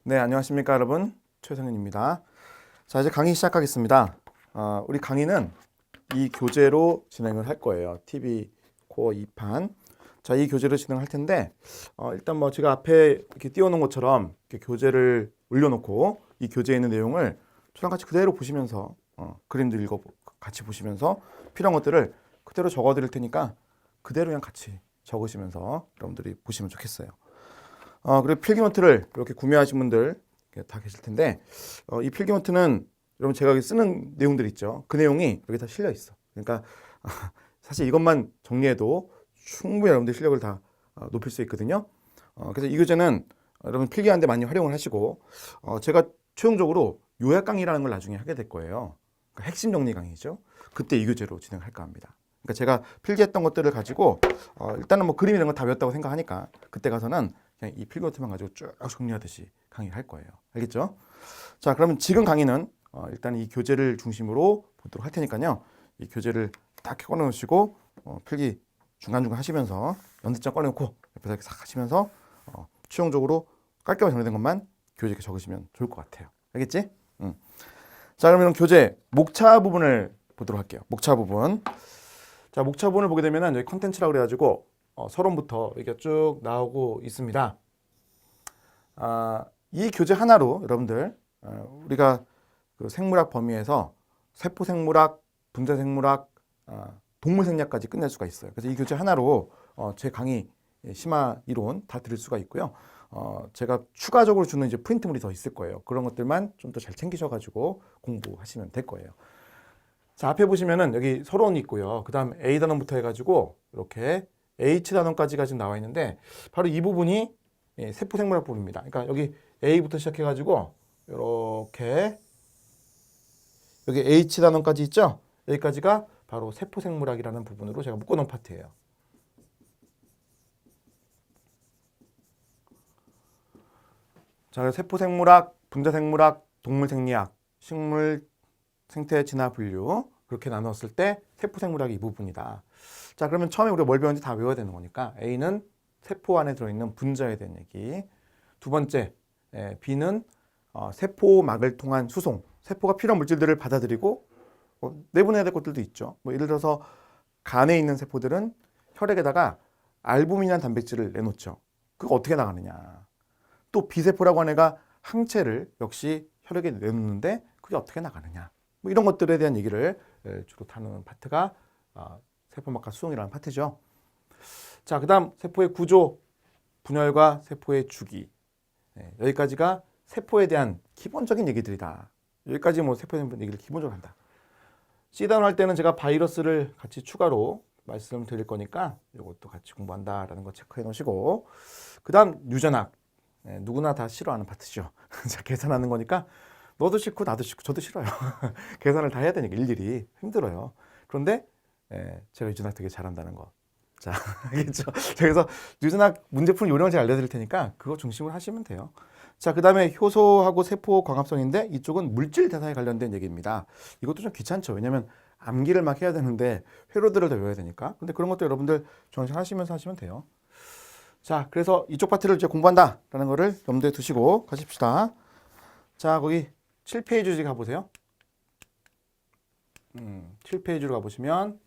네, 안녕하십니까 여러분. 최성현입니다. 자, 이제 강의 시작하겠습니다. 우리 강의는 이 교재로 진행을 할 거예요. TV 코어 2판. 자, 이 교재로 진행할 텐데 일단 뭐 제가 앞에 이렇게 띄워놓은 것처럼 이렇게 교재를 올려놓고 이 교재에 있는 내용을 저랑 같이 그대로 보시면서 그림도 같이 보시면서 필요한 것들을 그대로 적어드릴 테니까 그대로 그냥 같이 적으시면서 여러분들이 보시면 좋겠어요. 그리고 필기노트를 이렇게 구매하신 분들 다 계실 텐데 이 필기노트는 여러분 제가 여기 쓰는 내용들 있죠. 그 내용이 여기 다 실려 있어. 그러니까 사실 이것만 정리해도 충분히 여러분들 실력을 다 높일 수 있거든요. 그래서 이 교재는 여러분 필기하는데 많이 활용을 하시고 제가 최종적으로 요약 강의라는 걸 나중에 하게 될 거예요. 그러니까 핵심 정리 강의죠. 그때 이 교재로 진행할까 합니다. 그러니까 제가 필기했던 것들을 가지고 일단은 뭐 그림 이런 거 다 배웠다고 생각하니까 그때 가서는 그냥 이 필기노트만 가지고 쭉 정리하듯이 강의를 할 거예요. 알겠죠? 자, 그러면 지금 강의는 일단 이 교재를 중심으로 보도록 할 테니까요. 이 교재를 딱 꺼내놓으시고 필기 중간중간 하시면서 연습장 꺼내놓고 옆에서 이렇게 싹 하시면서 최종적으로 깔끔하게 정리된 것만 교재에 이렇게 적으시면 좋을 것 같아요. 알겠지? 자, 그러면 교재 목차 부분을 보도록 할게요. 목차 부분. 자, 목차 부분을 보게 되면은 여기 컨텐츠라고 그래가지고 서론부터 이렇게 쭉 나오고 있습니다. 이 교재 하나로 여러분들 우리가 그 생물학 범위에서 세포 생물학, 분자 생물학, 동물 생략까지 끝낼 수가 있어요. 그래서 이 교재 하나로 제 강의 심화 이론 다 들을 수가 있고요. 제가 추가적으로 주는 이제 프린트물이 더 있을 거예요. 그런 것들만 좀 더 잘 챙기셔가지고 공부하시면 될 거예요. 자, 앞에 보시면은 여기 서론이 있고요. 그 다음 A 단원부터 해가지고 이렇게 H 단원까지가 지금 나와 있는데 바로 이 부분이 세포 생물학 부분입니다. 그러니까 여기 A부터 시작해가지고 이렇게 여기 H 단원까지 있죠? 여기까지가 바로 세포 생물학이라는 부분으로 제가 묶어놓은 파트예요. 자, 세포 생물학, 분자 생물학, 동물 생리학, 식물 생태 진화 분류 그렇게 나눴을 때 세포 생물학이 이 부분이다. 자, 그러면 처음에 우리가 뭘 배웠는지 다 외워야 되는 거니까 A는 세포 안에 들어있는 분자에 대한 얘기. 두 번째, B는 세포막을 통한 수송. 세포가 필요한 물질들을 받아들이고 내보내야 될 것들도 있죠. 뭐 예를 들어서 간에 있는 세포들은 혈액에다가 알부민이라는 단백질을 내놓죠. 그거 어떻게 나가느냐. 또 B세포라고 하는 애가 항체를 역시 혈액에 내놓는데 그게 어떻게 나가느냐. 뭐 이런 것들에 대한 얘기를 주로 다루는 파트가 세포막과 수송이라는 파트죠. 자, 그 다음 세포의 구조, 분열과 세포의 주기. 여기까지가 세포에 대한 기본적인 얘기들이다. 여기까지 뭐 세포에 대한 얘기를 기본적으로 한다. C단원 할 때는 제가 바이러스를 같이 추가로 말씀드릴 거니까 이것도 같이 공부한다라는 거 체크해 놓으시고 그 다음 유전학. 누구나 다 싫어하는 파트죠. 자, 계산하는 거니까 너도 싫고 나도 싫고 저도 싫어요. 계산을 다 해야 되니까 일일이 힘들어요. 그런데 제가 유전학 되게 잘한다는 거. 자, 알겠죠? 그래서 유전학 문제풀 요령을 제가 알려드릴 테니까 그거 중심으로 하시면 돼요. 자, 그 다음에 효소하고 세포 광합성인데 이쪽은 물질 대사에 관련된 얘기입니다. 이것도 좀 귀찮죠. 왜냐면 암기를 막 해야 되는데 회로들을 더 외워야 되니까. 근데 그런 것도 여러분들 정신하시면서 하시면 돼요. 자, 그래서 이쪽 파트를 이제 공부한다라는 거를 염두에 두시고 가십시다. 자, 거기 7페이지 가보세요. 7페이지로 가보시면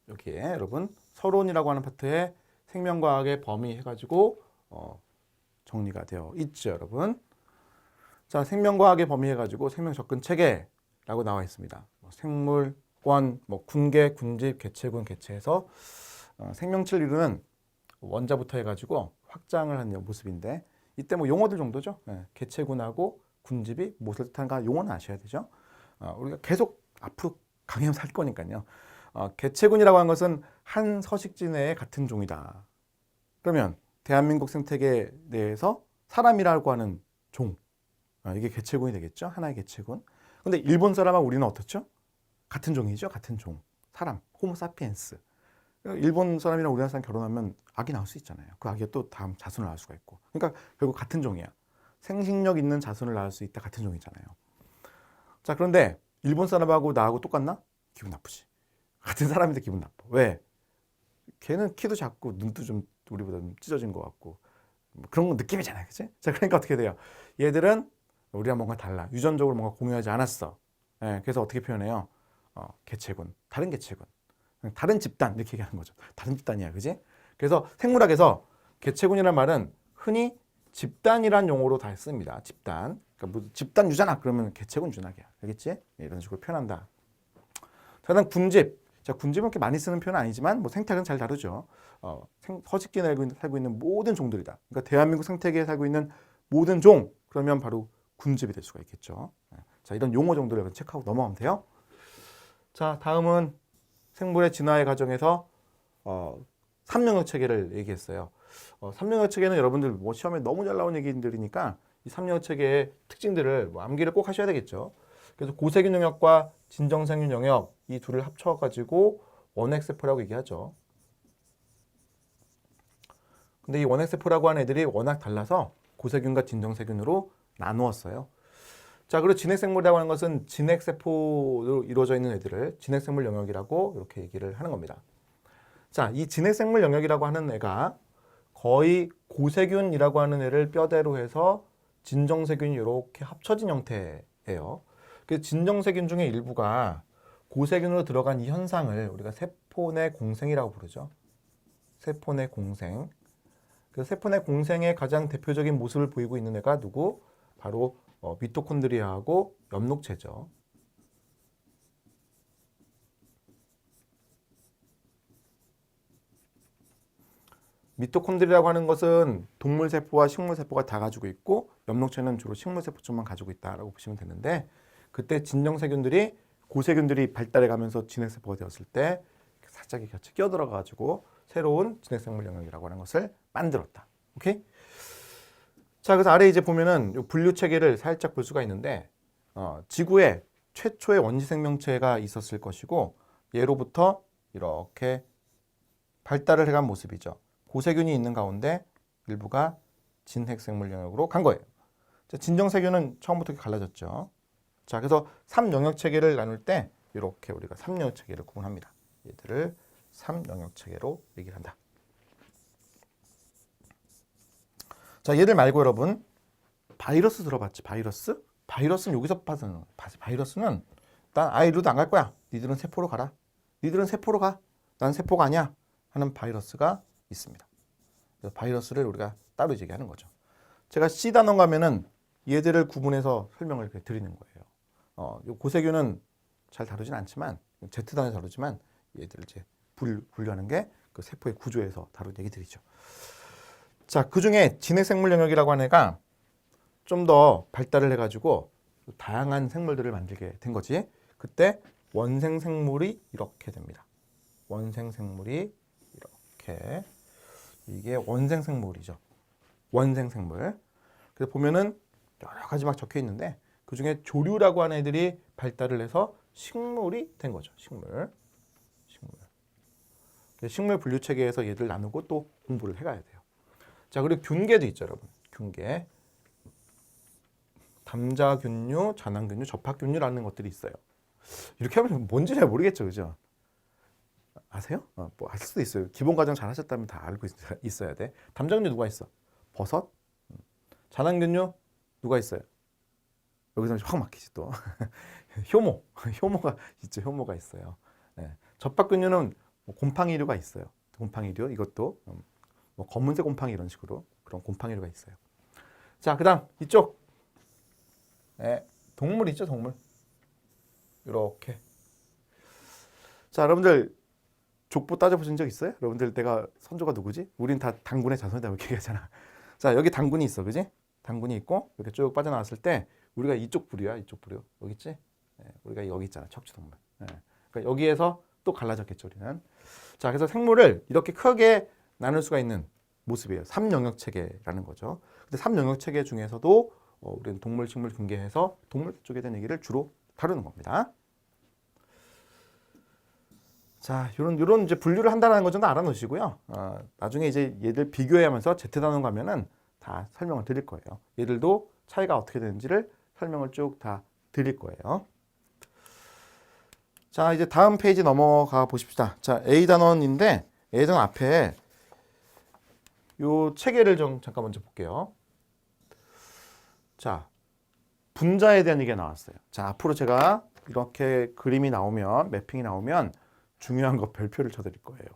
여기에 여러분 서론이라고 하는 파트에 생명과학의 범위 해가지고 정리가 되어 있죠, 여러분. 자, 생명과학의 범위 해가지고 생명 접근 체계라고 나와 있습니다. 생물권, 뭐 군계, 군집, 개체군, 개체에서 생명체를 이루는 원자부터 해가지고 확장을 하는 모습인데 이때 뭐 용어들 정도죠. 개체군하고 군집이 무엇을 뜻하는가 용어는 아셔야 되죠. 우리가 계속 앞으로 강의하면서 할 거니까요. 개체군이라고 하는 것은 한 서식지 내의 같은 종이다. 그러면 대한민국 생태계 내에서 사람이라고 하는 종, 이게 개체군이 되겠죠. 하나의 개체군. 근데 일본 사람하고 우리는 어떻죠? 같은 종이죠. 같은 종. 사람, 호모사피엔스. 일본 사람이랑 우리나라 사람 결혼하면 아기 낳을 수 있잖아요. 그 아기가 또 다음 자손을 낳을 수가 있고. 그러니까 결국 같은 종이야. 생식력 있는 자손을 낳을 수 있다. 같은 종이잖아요. 자, 그런데 일본 사람하고 나하고 똑같나? 기분 나쁘지. 같은 사람인데 기분 나빠. 왜? 걔는 키도 작고 눈도 좀 우리보다 좀 찢어진 것 같고 그런 느낌이잖아요. 그치? 자, 그러니까 어떻게 돼요? 얘들은 우리랑 뭔가 달라. 유전적으로 뭔가 공유하지 않았어. 예, 그래서 어떻게 표현해요? 개체군, 다른 개체군, 다른 집단 이렇게 얘기하는 거죠. 다른 집단이야, 그지? 그래서 생물학에서 개체군이라는 말은 흔히 집단이란 용어로 다 씁니다. 집단. 그러니까 뭐 집단 유전학 그러면 개체군 유전학이야. 알겠지? 이런 식으로 표현한다. 자, 그다음 군집. 자, 군집은 그렇게 많이 쓰는 표현은 아니지만 뭐 생태학은 잘 다루죠. 서식지에 살고 있는 모든 종들이다. 그러니까 대한민국 생태계에 살고 있는 모든 종 그러면 바로 군집이 될 수가 있겠죠. 자, 이런 용어 정도를 체크하고 넘어가면 돼요. 자, 다음은 생물의 진화의 과정에서 3영역 체계를 얘기했어요. 3영역 체계는 여러분들 뭐 시험에 너무 잘 나온 얘기들이니까 이 3영역 체계의 특징들을 뭐 암기를 꼭 하셔야 되겠죠. 그래서 고세균 영역과 진정세균 영역 이 둘을 합쳐가지고 원엑세포라고 얘기하죠. 근데 이 원엑세포라고 하는 애들이 워낙 달라서 고세균과 진정세균으로 나누었어요. 자, 그리고 진핵생물이라고 하는 것은 진핵세포로 이루어져 있는 애들을 진핵생물 영역이라고 이렇게 얘기를 하는 겁니다. 자, 이 진핵생물 영역이라고 하는 애가 거의 고세균이라고 하는 애를 뼈대로 해서 진정세균이 이렇게 합쳐진 형태예요. 그 진정세균 중에 일부가 고세균으로 들어간 이 현상을 우리가 세포 내 공생이라고 부르죠. 세포 내 공생. 그 세포 내 공생의 가장 대표적인 모습을 보이고 있는 애가 누구? 바로 미토콘드리아하고 엽록체죠. 미토콘드리아라고 하는 것은 동물세포와 식물세포가 다 가지고 있고 엽록체는 주로 식물세포 쪽만 가지고 있다라고 보시면 되는데 그때 진정세균들이 고세균들이 발달해 가면서 진핵세포가 되었을 때 살짝 같이 끼어들어가지고 새로운 진핵생물 영역이라고 하는 것을 만들었다. 오케이? 자, 그래서 아래 이제 보면은 요 분류 체계를 살짝 볼 수가 있는데 지구에 최초의 원시 생명체가 있었을 것이고 예로부터 이렇게 발달을 해간 모습이죠. 고세균이 있는 가운데 일부가 진핵생물 영역으로 간 거예요. 자, 진정세균은 처음부터 갈라졌죠. 자, 그래서 3영역 체계를 나눌 때 이렇게 우리가 3영역 체계를 구분합니다. 얘들을 3영역 체계로 얘기를 한다. 자, 얘들 말고 여러분 바이러스 들어봤지? 바이러스? 바이러스는 여기서 봐서는 바이러스는 난 이리로도 안 갈 거야. 니들은 세포로 가라. 니들은 세포로 가. 난 세포가 아니야. 하는 바이러스가 있습니다. 그래서 바이러스를 우리가 따로 얘기하는 거죠. 제가 C 단원 가면은 얘들을 구분해서 설명을 드리는 거예요. 요 고세균은 잘 다루진 않지만 Z 단원에서 다루지만 얘들을 이제 분류하는 게 그 세포의 구조에서 다룬 얘기들이죠. 자, 그 중에 진핵생물 영역이라고 하는 애가 좀 더 발달을 해가지고 다양한 생물들을 만들게 된 거지. 그때 원생생물이 이렇게 됩니다. 원생생물이 이렇게 이게 원생생물이죠. 원생생물. 그래서 보면은 여러 가지 막 적혀 있는데 그 중에 조류라고 하는 애들이 발달을 해서 식물이 된 거죠. 식물. 식물 분류 체계에서 얘들 나누고 또 공부를 해가야 돼요. 자, 그리고 균계도 있죠, 여러분. 균계. 담자균류, 잔황균류, 접합균류라는 것들이 있어요. 이렇게 하면 뭔지 잘 모르겠죠, 그죠? 아세요? 뭐 아실 수도 있어요. 기본 과정 잘 하셨다면 다 알고 있어야 돼. 담자균류 누가 있어? 버섯. 잔황균류 누가 있어요? 여기서 확 막히지 또. 효모가 있죠. 효모가 있어요. 네. 접합균류는 뭐 곰팡이류가 있어요. 곰팡이류 이것도 뭐 검은색 곰팡이 이런 식으로 그런 곰팡이류가 있어요. 자, 그다음 이쪽 동물 있죠, 동물. 이렇게. 자, 여러분들 족보 따져보신 적 있어요? 여러분들 내가 선조가 누구지? 우린 다 당군의 자손이다 이렇게 얘기하잖아. 자, 여기 당군이 있어, 그지? 당군이 있고 이렇게 쭉 빠져나왔을 때 우리가 이쪽 부류야, 이쪽 부류. 여기 있지? 우리가 여기 있잖아, 척추동물. 그러니까 여기에서 또 갈라졌겠죠, 우리는. 자, 그래서 생물을 이렇게 크게 나눌 수가 있는 모습이에요. 3영역 체계라는 거죠. 근데 3영역 체계 중에서도 우리는 동물, 식물, 균계해서 동물 쪽에 대한 얘기를 주로 다루는 겁니다. 자, 요런 이제 분류를 한다는 거 정도 알아놓으시고요. 나중에 이제 얘들 비교하면서 Z단원 가면은 다 설명을 드릴 거예요. 얘들도 차이가 어떻게 되는지를 설명을 쭉 다 드릴 거예요. 자, 이제 다음 페이지 넘어가 보십시다. 자, A단원인데 A단원 앞에 요 체계를 좀 잠깐 먼저 볼게요. 자, 분자에 대한 얘기가 나왔어요. 자, 앞으로 제가 이렇게 그림이 나오면, 매핑이 나오면 중요한 거 별표를 쳐드릴 거예요.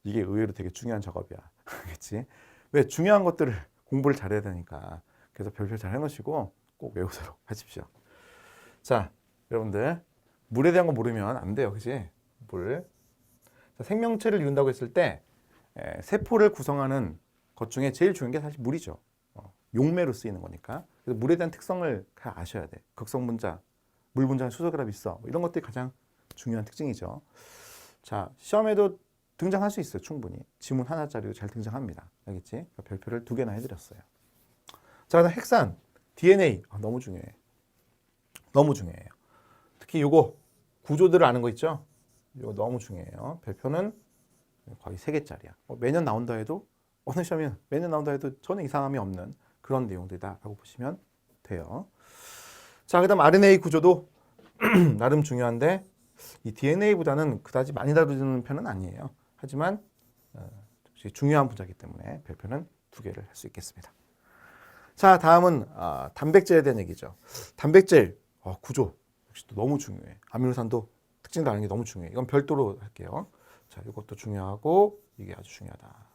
이게 의외로 되게 중요한 작업이야. 그렇지? 왜? 중요한 것들을 공부를 잘해야 되니까. 그래서 별표 잘 해놓으시고 꼭 외우도록 하십시오. 자, 여러분들 물에 대한 거 모르면 안 돼요. 그치? 물. 자, 생명체를 이룬다고 했을 때 세포를 구성하는 것 중에 제일 중요한 게 사실 물이죠. 용매로 쓰이는 거니까. 그래서 물에 대한 특성을 아셔야 돼. 극성 분자, 물 분자에 수소결합이 있어. 뭐 이런 것들이 가장 중요한 특징이죠. 자, 시험에도 등장할 수 있어요. 충분히. 지문 하나짜리로 잘 등장합니다. 알겠지? 그러니까 별표를 2개나 해드렸어요. 자, 그다음 핵산, DNA. 너무 중요해. 너무 중요해요. 특히 요거 구조들을 아는 거 있죠? 이거 너무 중요해요. 별표는 거의 3개짜리야. 매년 나온다 해도 어느 시험이 매년 나온다 해도 전혀 이상함이 없는 그런 내용들이다라고 보시면 돼요. 자, 그다음 RNA 구조도 나름 중요한데 이 DNA보다는 그다지 많이 다루는 편은 아니에요. 하지만 중요한 분자이기 때문에 별표는 2개를 할 수 있겠습니다. 자, 다음은 단백질에 대한 얘기죠. 단백질 구조 역시 또 너무 중요해. 아미노산도 특징을 아는 게 너무 중요해. 이건 별도로 할게요. 자, 이것도 중요하고 이게 아주 중요하다.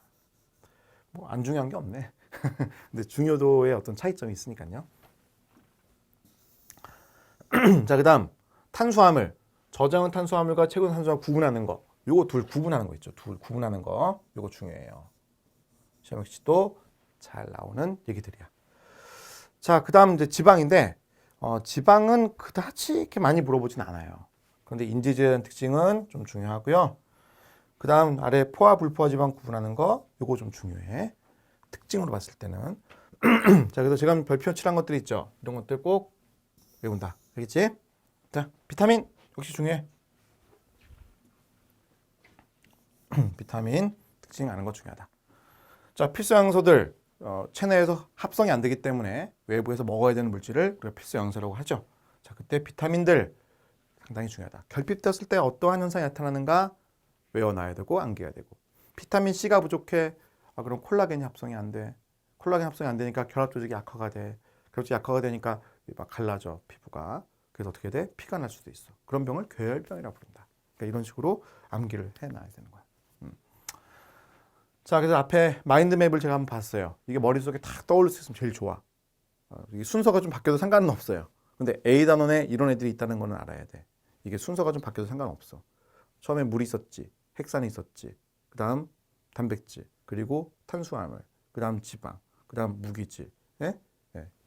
뭐 안 중요한 게 없네. 근데 중요도의 어떤 차이점이 있으니까요. 자, 그다음 탄수화물. 저장은 탄수화물과 채굴 탄수화물 구분하는 거. 요거 둘 구분하는 거 있죠. 둘 구분하는 거. 요거 중요해요. 시험 역시도 잘 나오는 얘기들이야. 자, 그다음 이제 지방인데 지방은 그다지 이렇게 많이 물어보진 않아요. 그런데 인지질에 대한 특징은 좀 중요하고요. 그다음 아래 포화 불포화 지방 구분하는 거 요거 좀 중요해. 특징으로 봤을 때는. 자, 그래서 제가 별표 칠한 것들이 있죠. 이런 것들 꼭 외운다. 알겠지? 자, 비타민 역시 중요해. 비타민 특징 아는 거 중요하다. 자, 필수 영양소들 체내에서 합성이 안 되기 때문에 외부에서 먹어야 되는 물질을 필수 영양소라고 하죠. 자, 그때 비타민들 상당히 중요하다. 결핍됐을 때 어떠한 현상이 나타나는가 외워놔야 되고 암기해야 되고. 비타민 C가 부족해. 그럼 콜라겐이 합성이 안 돼. 콜라겐 합성이 안 되니까 결합 조직이 약화가 돼. 결합 조직이 약화가 되니까 막 갈라져 피부가. 그래서 어떻게 돼? 피가 날 수도 있어. 그런 병을 괴혈병이라고 부른다. 그러니까 이런 식으로 암기를 해놔야 되는 거야. 자, 그래서 앞에 마인드맵을 제가 한번 봤어요. 이게 머릿속에 탁 떠올릴 수 있으면 제일 좋아. 이게 순서가 좀 바뀌어도 상관은 없어요. 근데 A 단원에 이런 애들이 있다는 거는 알아야 돼. 이게 순서가 좀 바뀌어도 상관없어. 처음에 물이 있었지, 핵산이 있었지, 그 다음 단백질, 그리고 탄수화물, 그 다음 지방, 그 다음 무기질,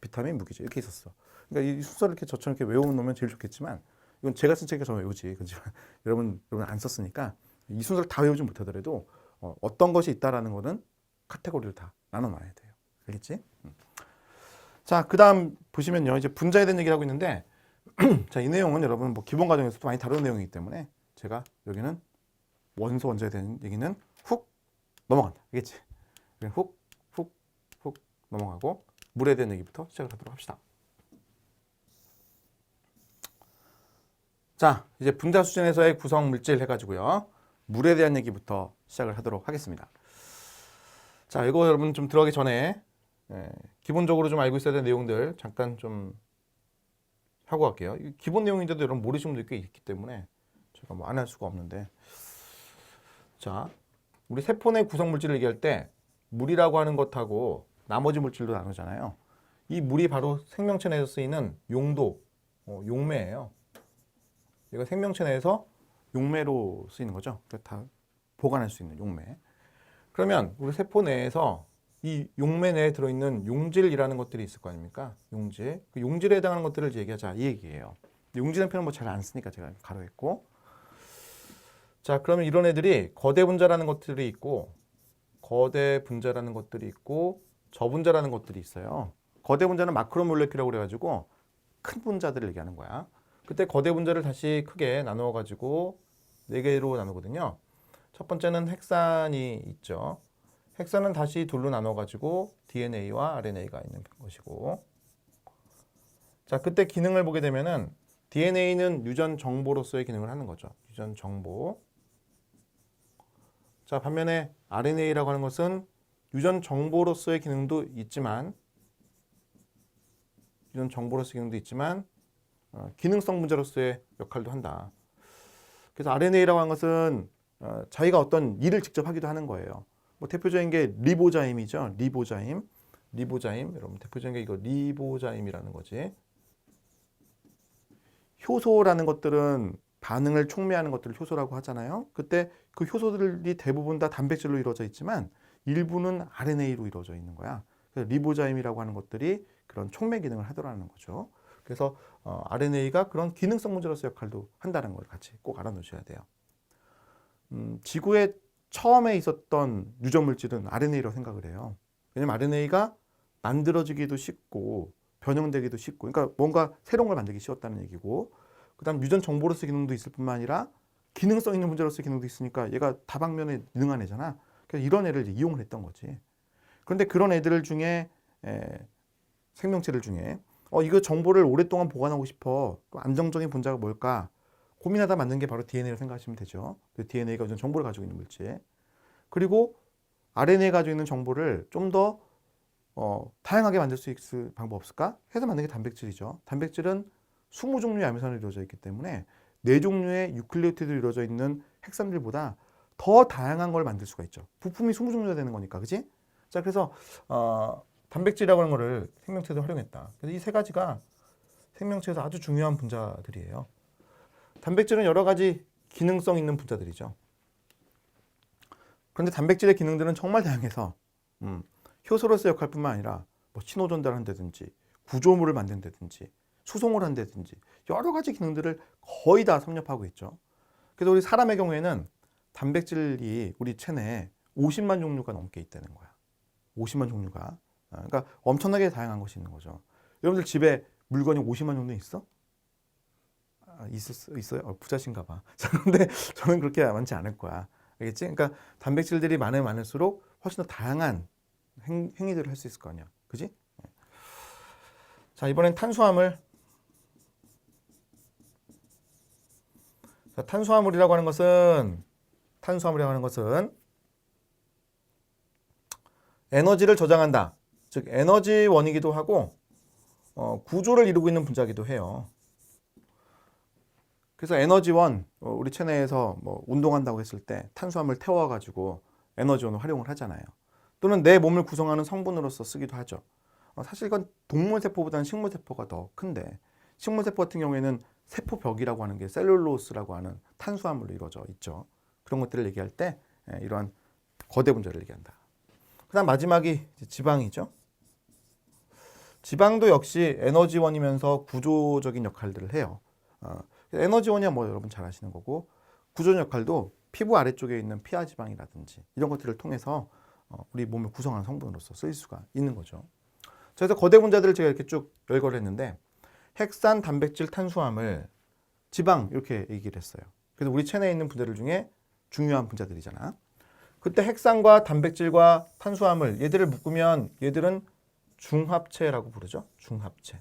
비타민, 무기질 이렇게 있었어. 그러니까 이 순서를 이렇게 저처럼 이렇게 외워놓으면 제일 좋겠지만 이건 제가 쓴 책에서 저는 외우지. 그렇지만 여러분 안 썼으니까 이 순서를 다 외우지 못하더라도 어떤 것이 있다라는 거는 카테고리를 다 나눠놔야 돼요. 알겠지? 자, 그 다음 보시면요. 이제 분자에 대한 얘기를 하고 있는데 자, 이 내용은 여러분 뭐 기본 과정에서도 많이 다룬 내용이기 때문에 제가 여기는 원소 원자에 대한 얘기는 훅 넘어간다. 알겠지? 훅 넘어가고 물에 대한 얘기부터 시작을 하도록 합시다. 자, 이제 분자 수준에서의 구성 물질 해가지고요. 물에 대한 얘기부터 시작을 하도록 하겠습니다. 자, 이거 여러분 좀 들어가기 전에 기본적으로 좀 알고 있어야 될 내용들 잠깐 좀 하고 갈게요. 기본 내용인데도 여러분 모르시는 분들이 꽤 있기 때문에 제가 뭐 안 할 수가 없는데. 자, 우리 세포 내 구성 물질을 얘기할 때 물이라고 하는 것하고 나머지 물질도 나누잖아요. 이 물이 바로 생명체 내에서 쓰이는 용도, 용매예요. 이거 생명체 내에서 용매로 쓰이는 거죠. 다 보관할 수 있는 용매. 그러면 우리 세포 내에서 이 용매 내에 들어있는 용질이라는 것들이 있을 거 아닙니까? 용질. 그 용질에 해당하는 것들을 얘기하자 이 얘기예요. 용질은 표현 뭐 잘 안 쓰니까 제가 가로했고. 자, 그러면 이런 애들이 거대 분자라는 것들이 있고 거대 분자라는 것들이 있고 저분자라는 것들이 있어요. 거대 분자는 마크로몰레큘이라고 그래가지고 큰 분자들을 얘기하는 거야. 그때 거대 분자를 다시 크게 나누어 가지고 4개로 나누거든요. 첫 번째는 핵산이 있죠. 핵산은 다시 둘로 나눠 가지고 DNA와 RNA가 있는 것이고. 자, 그때 기능을 보게 되면은 DNA는 유전 정보로서의 기능을 하는 거죠. 유전 정보. 자, 반면에 RNA라고 하는 것은 유전 정보로서의 기능도 있지만 기능성 분자로서의 역할도 한다. 그래서 RNA라고 하는 것은 자기가 어떤 일을 직접 하기도 하는 거예요. 뭐 대표적인 게 리보자임이죠. 리보자임. 여러분 대표적인 게 이거 리보자임이라는 거지. 효소라는 것들은 반응을 촉매하는 것들을 효소라고 하잖아요. 그때 그 효소들이 대부분 다 단백질로 이루어져 있지만 일부는 RNA로 이루어져 있는 거야. 그래서 리보자임이라고 하는 것들이 그런 촉매 기능을 하더라는 거죠. 그래서 RNA가 그런 기능성 문제로서 역할도 한다는 걸 같이 꼭 알아놓으셔야 돼요. 지구에 처음에 있었던 유전 물질은 RNA라고 생각을 해요. 왜냐면 RNA가 만들어지기도 쉽고 변형되기도 쉽고, 그러니까 뭔가 새로운 걸 만들기 쉬웠다는 얘기고, 그다음 유전 정보로서 기능도 있을 뿐만 아니라 기능성 있는 문제로서 기능도 있으니까 얘가 다방면에 능한 애잖아. 그래서 이런 애를 이용을 했던 거지. 그런데 그런 애들 중에 생명체들 중에 이거 정보를 오랫동안 보관하고 싶어. 안정적인 분자가 뭘까? 고민하다 만든 게 바로 DNA라고 생각하시면 되죠. 그 DNA가 유전 정보를 가지고 있는 물질. 그리고 RNA가 가지고 있는 정보를 좀 더 다양하게 만들 수 있을 방법 없을까? 해서 만든 게 단백질이죠. 단백질은 20종류의 아미노산으로 이루어져 있기 때문에 4종류의 유클리오티드로 이루어져 있는 핵산들보다 더 다양한 걸 만들 수가 있죠. 부품이 20종류가 되는 거니까, 그지? 자, 그래서 단백질이라고 하는 거를 생명체에서 활용했다. 그래서 이 세 가지가 생명체에서 아주 중요한 분자들이에요. 단백질은 여러 가지 기능성 있는 분자들이죠. 그런데 단백질의 기능들은 정말 다양해서 효소로서 역할뿐만 아니라 뭐 신호 전달한다든지 구조물을 만든다든지 수송을 한다든지 여러 가지 기능들을 거의 다 섭렵하고 있죠. 그래서 우리 사람의 경우에는 단백질이 우리 체내에 50만 종류가 넘게 있다는 거야. 50만 종류가. 그러니까 엄청나게 다양한 것이 있는 거죠. 여러분들 집에 물건이 50만 종류 있어? 있어요? 부자신가 봐. 그런데 저는 그렇게 많지 않을 거야. 알겠지? 그러니까 단백질들이 많으면 많을수록 훨씬 더 다양한 행위들을 할 수 있을 거 아니야. 그지? 자, 이번엔 탄수화물. 자, 탄수화물이라고 하는 것은 에너지를 저장한다. 즉 에너지원이기도 하고 구조를 이루고 있는 분자이기도 해요. 그래서 에너지원, 우리 체내에서 뭐 운동한다고 했을 때 탄수화물 태워가지고 에너지원을 활용을 하잖아요. 또는 내 몸을 구성하는 성분으로서 쓰기도 하죠. 사실 이건 동물세포보다는 식물세포가 더 큰데, 식물세포 같은 경우에는 세포벽이라고 하는 게 셀룰로스라고 하는 탄수화물로 이루어져 있죠. 그런 것들을 얘기할 때 이러한 거대 분자를 얘기한다. 그 다음 마지막이 지방이죠. 지방도 역시 에너지원이면서 구조적인 역할들을 해요. 에너지원이야 뭐 여러분 잘 아시는 거고, 구조적 역할도 피부 아래쪽에 있는 피하지방이라든지 이런 것들을 통해서 우리 몸을 구성하는 성분으로서 쓰일 수가 있는 거죠. 그래서 거대 분자들을 제가 이렇게 쭉 열거를 했는데, 핵산, 단백질, 탄수화물, 지방 이렇게 얘기를 했어요. 그래서 우리 체내에 있는 분자들 중에 중요한 분자들이잖아. 그때 핵산과 단백질과 탄수화물, 얘들을 묶으면 얘들은 중합체라고 부르죠. 중합체.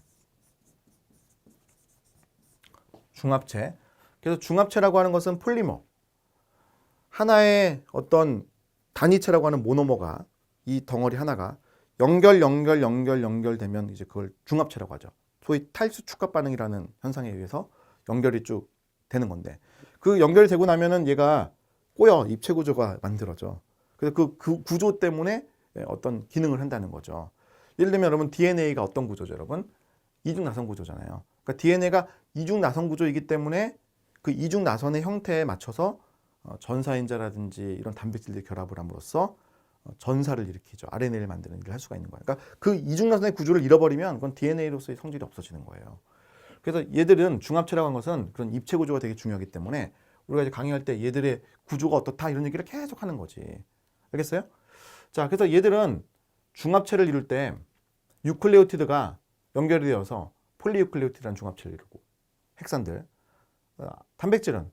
그래서 중합체라고 하는 것은 폴리머. 하나의 어떤 단위체라고 하는 모노머가, 이 덩어리 하나가 연결되면 이제 그걸 중합체라고 하죠. 소위 탈수 축합 반응이라는 현상에 의해서 연결이 쭉 되는 건데, 그 연결이 되고 나면은 얘가 꼬여 입체 구조가 만들어져. 그래서 그 구조 때문에 어떤 기능을 한다는 거죠. 예를 들면 여러분 DNA가 어떤 구조죠, 여러분? 이중 나선 구조잖아요. 그러니까 DNA가 이중 나선 구조이기 때문에 그 이중 나선의 형태에 맞춰서 전사인자라든지 이런 단백질들이 결합을 함으로써 전사를 일으키죠. RNA를 만드는 일을 할 수가 있는 거예요. 그러니까 그 이중 나선의 구조를 잃어버리면 그건 DNA로서의 성질이 없어지는 거예요. 그래서 얘들은 중합체라고 하는 것은 그런 입체 구조가 되게 중요하기 때문에 우리가 이제 강의할 때 얘들의 구조가 어떻다 이런 얘기를 계속 하는 거지. 알겠어요? 자, 그래서 얘들은 중합체를 이룰 때 유클레오티드가 연결이 되어서 폴리유클레오티드라는 중합체를 이루고, 핵산들, 단백질은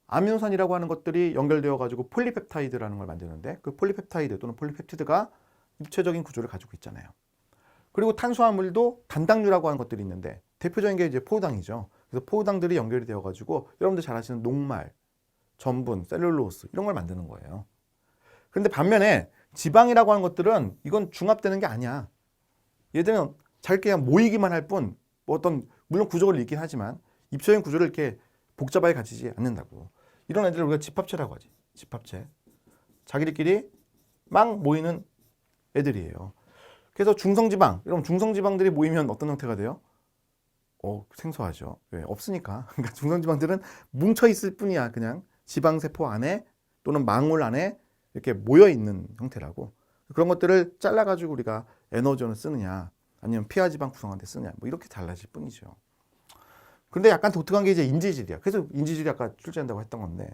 아미노산이라고 하는 것들이 연결되어 가지고 폴리펩타이드라는 걸 만드는데, 그 폴리펩타이드 또는 폴리펩티드가 입체적인 구조를 가지고 있잖아요. 그리고 탄수화물도 단당류라고 하는 것들이 있는데, 대표적인 게 이제 포도당이죠. 그래서 포도당들이 연결이 되어 가지고 여러분들 잘 아시는 녹말, 전분, 셀룰로스 이런 걸 만드는 거예요. 그런데 반면에 지방이라고 하는 것들은 이건 중합되는 게 아니야. 얘들은 자기끼리 그냥 모이기만 할 뿐, 뭐 어떤 물론 구조를 있긴 하지만 입체적인 구조를 이렇게 복잡하게 가지지 않는다고. 이런 애들을 우리가 집합체라고 하지. 집합체. 자기들끼리 막 모이는 애들이에요. 그래서 중성지방, 여러분 중성지방들이 모이면 어떤 형태가 돼요? 생소하죠. 왜? 없으니까. 그러니까 중성지방들은 뭉쳐 있을 뿐이야. 그냥 지방세포 안에 또는 망울 안에 이렇게 모여 있는 형태라고. 그런 것들을 잘라가지고 우리가 에너지원을 쓰느냐, 아니면 피하지방 구성하는 데 쓰느냐, 뭐 이렇게 달라질 뿐이죠. 근데 약간 독특한 게 이제 인지질이야. 그래서 인지질이 아까 출제한다고 했던 건데,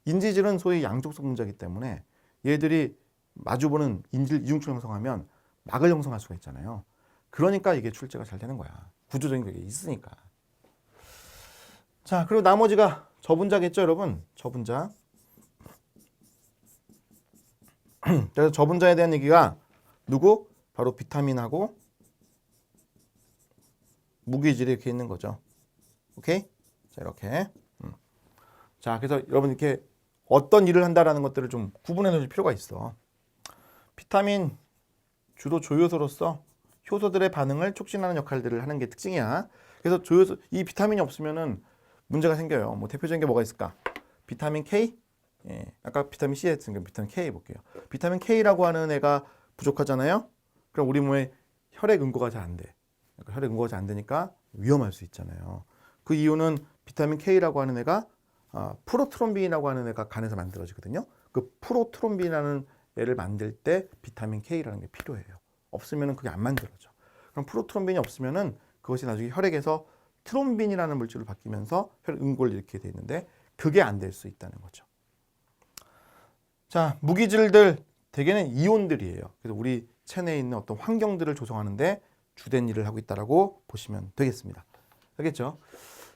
인지질은 소위 양쪽성 분자이기 때문에 얘들이 마주보는 이중추를 형성하면 막을 형성할 수가 있잖아요. 그러니까 이게 출제가 잘 되는 거야. 구조적인 게 있으니까. 자, 그리고 나머지가 저분자겠죠, 여러분? 저분자. 그래서 저분자에 대한 얘기가 누구? 바로 비타민하고 무기질이 이렇게 있는 거죠. 오케이? 자, 이렇게. 자, 그래서 여러분 이렇게 어떤 일을 한다라는 것들을 좀 구분해 놓을 필요가 있어. 비타민 주로 조효소로서 효소들의 반응을 촉진하는 역할들을 하는 게 특징이야. 그래서 조효소, 이 비타민이 없으면은 문제가 생겨요. 뭐 대표적인 게 뭐가 있을까? 비타민 K? 예, 아까 비타민 C 했으니까 비타민 K 볼게요. 비타민 K라고 하는 애가 부족하잖아요. 그럼 우리 몸에 혈액 응고가 잘 안 돼. 그러니까 혈액 응고가 잘 안 되니까 위험할 수 있잖아요. 그 이유는 비타민 K라고 하는 애가 프로트롬빈이라고 하는 애가 간에서 만들어지거든요. 그 프로트롬빈이라는 애를 만들 때 비타민 K라는 게 필요해요. 없으면은 그게 안 만들어져. 그럼 프로트롬빈이 없으면은 그것이 나중에 혈액에서 트롬빈이라는 물질로 바뀌면서 혈액 응고를 일으키게 돼 있는데 그게 안 될 수 있다는 거죠. 자, 무기질들 대개는 이온들이에요. 그래서 우리 체내에 있는 어떤 환경들을 조성하는데 주된 일을 하고 있다라고 보시면 되겠습니다. 알겠죠?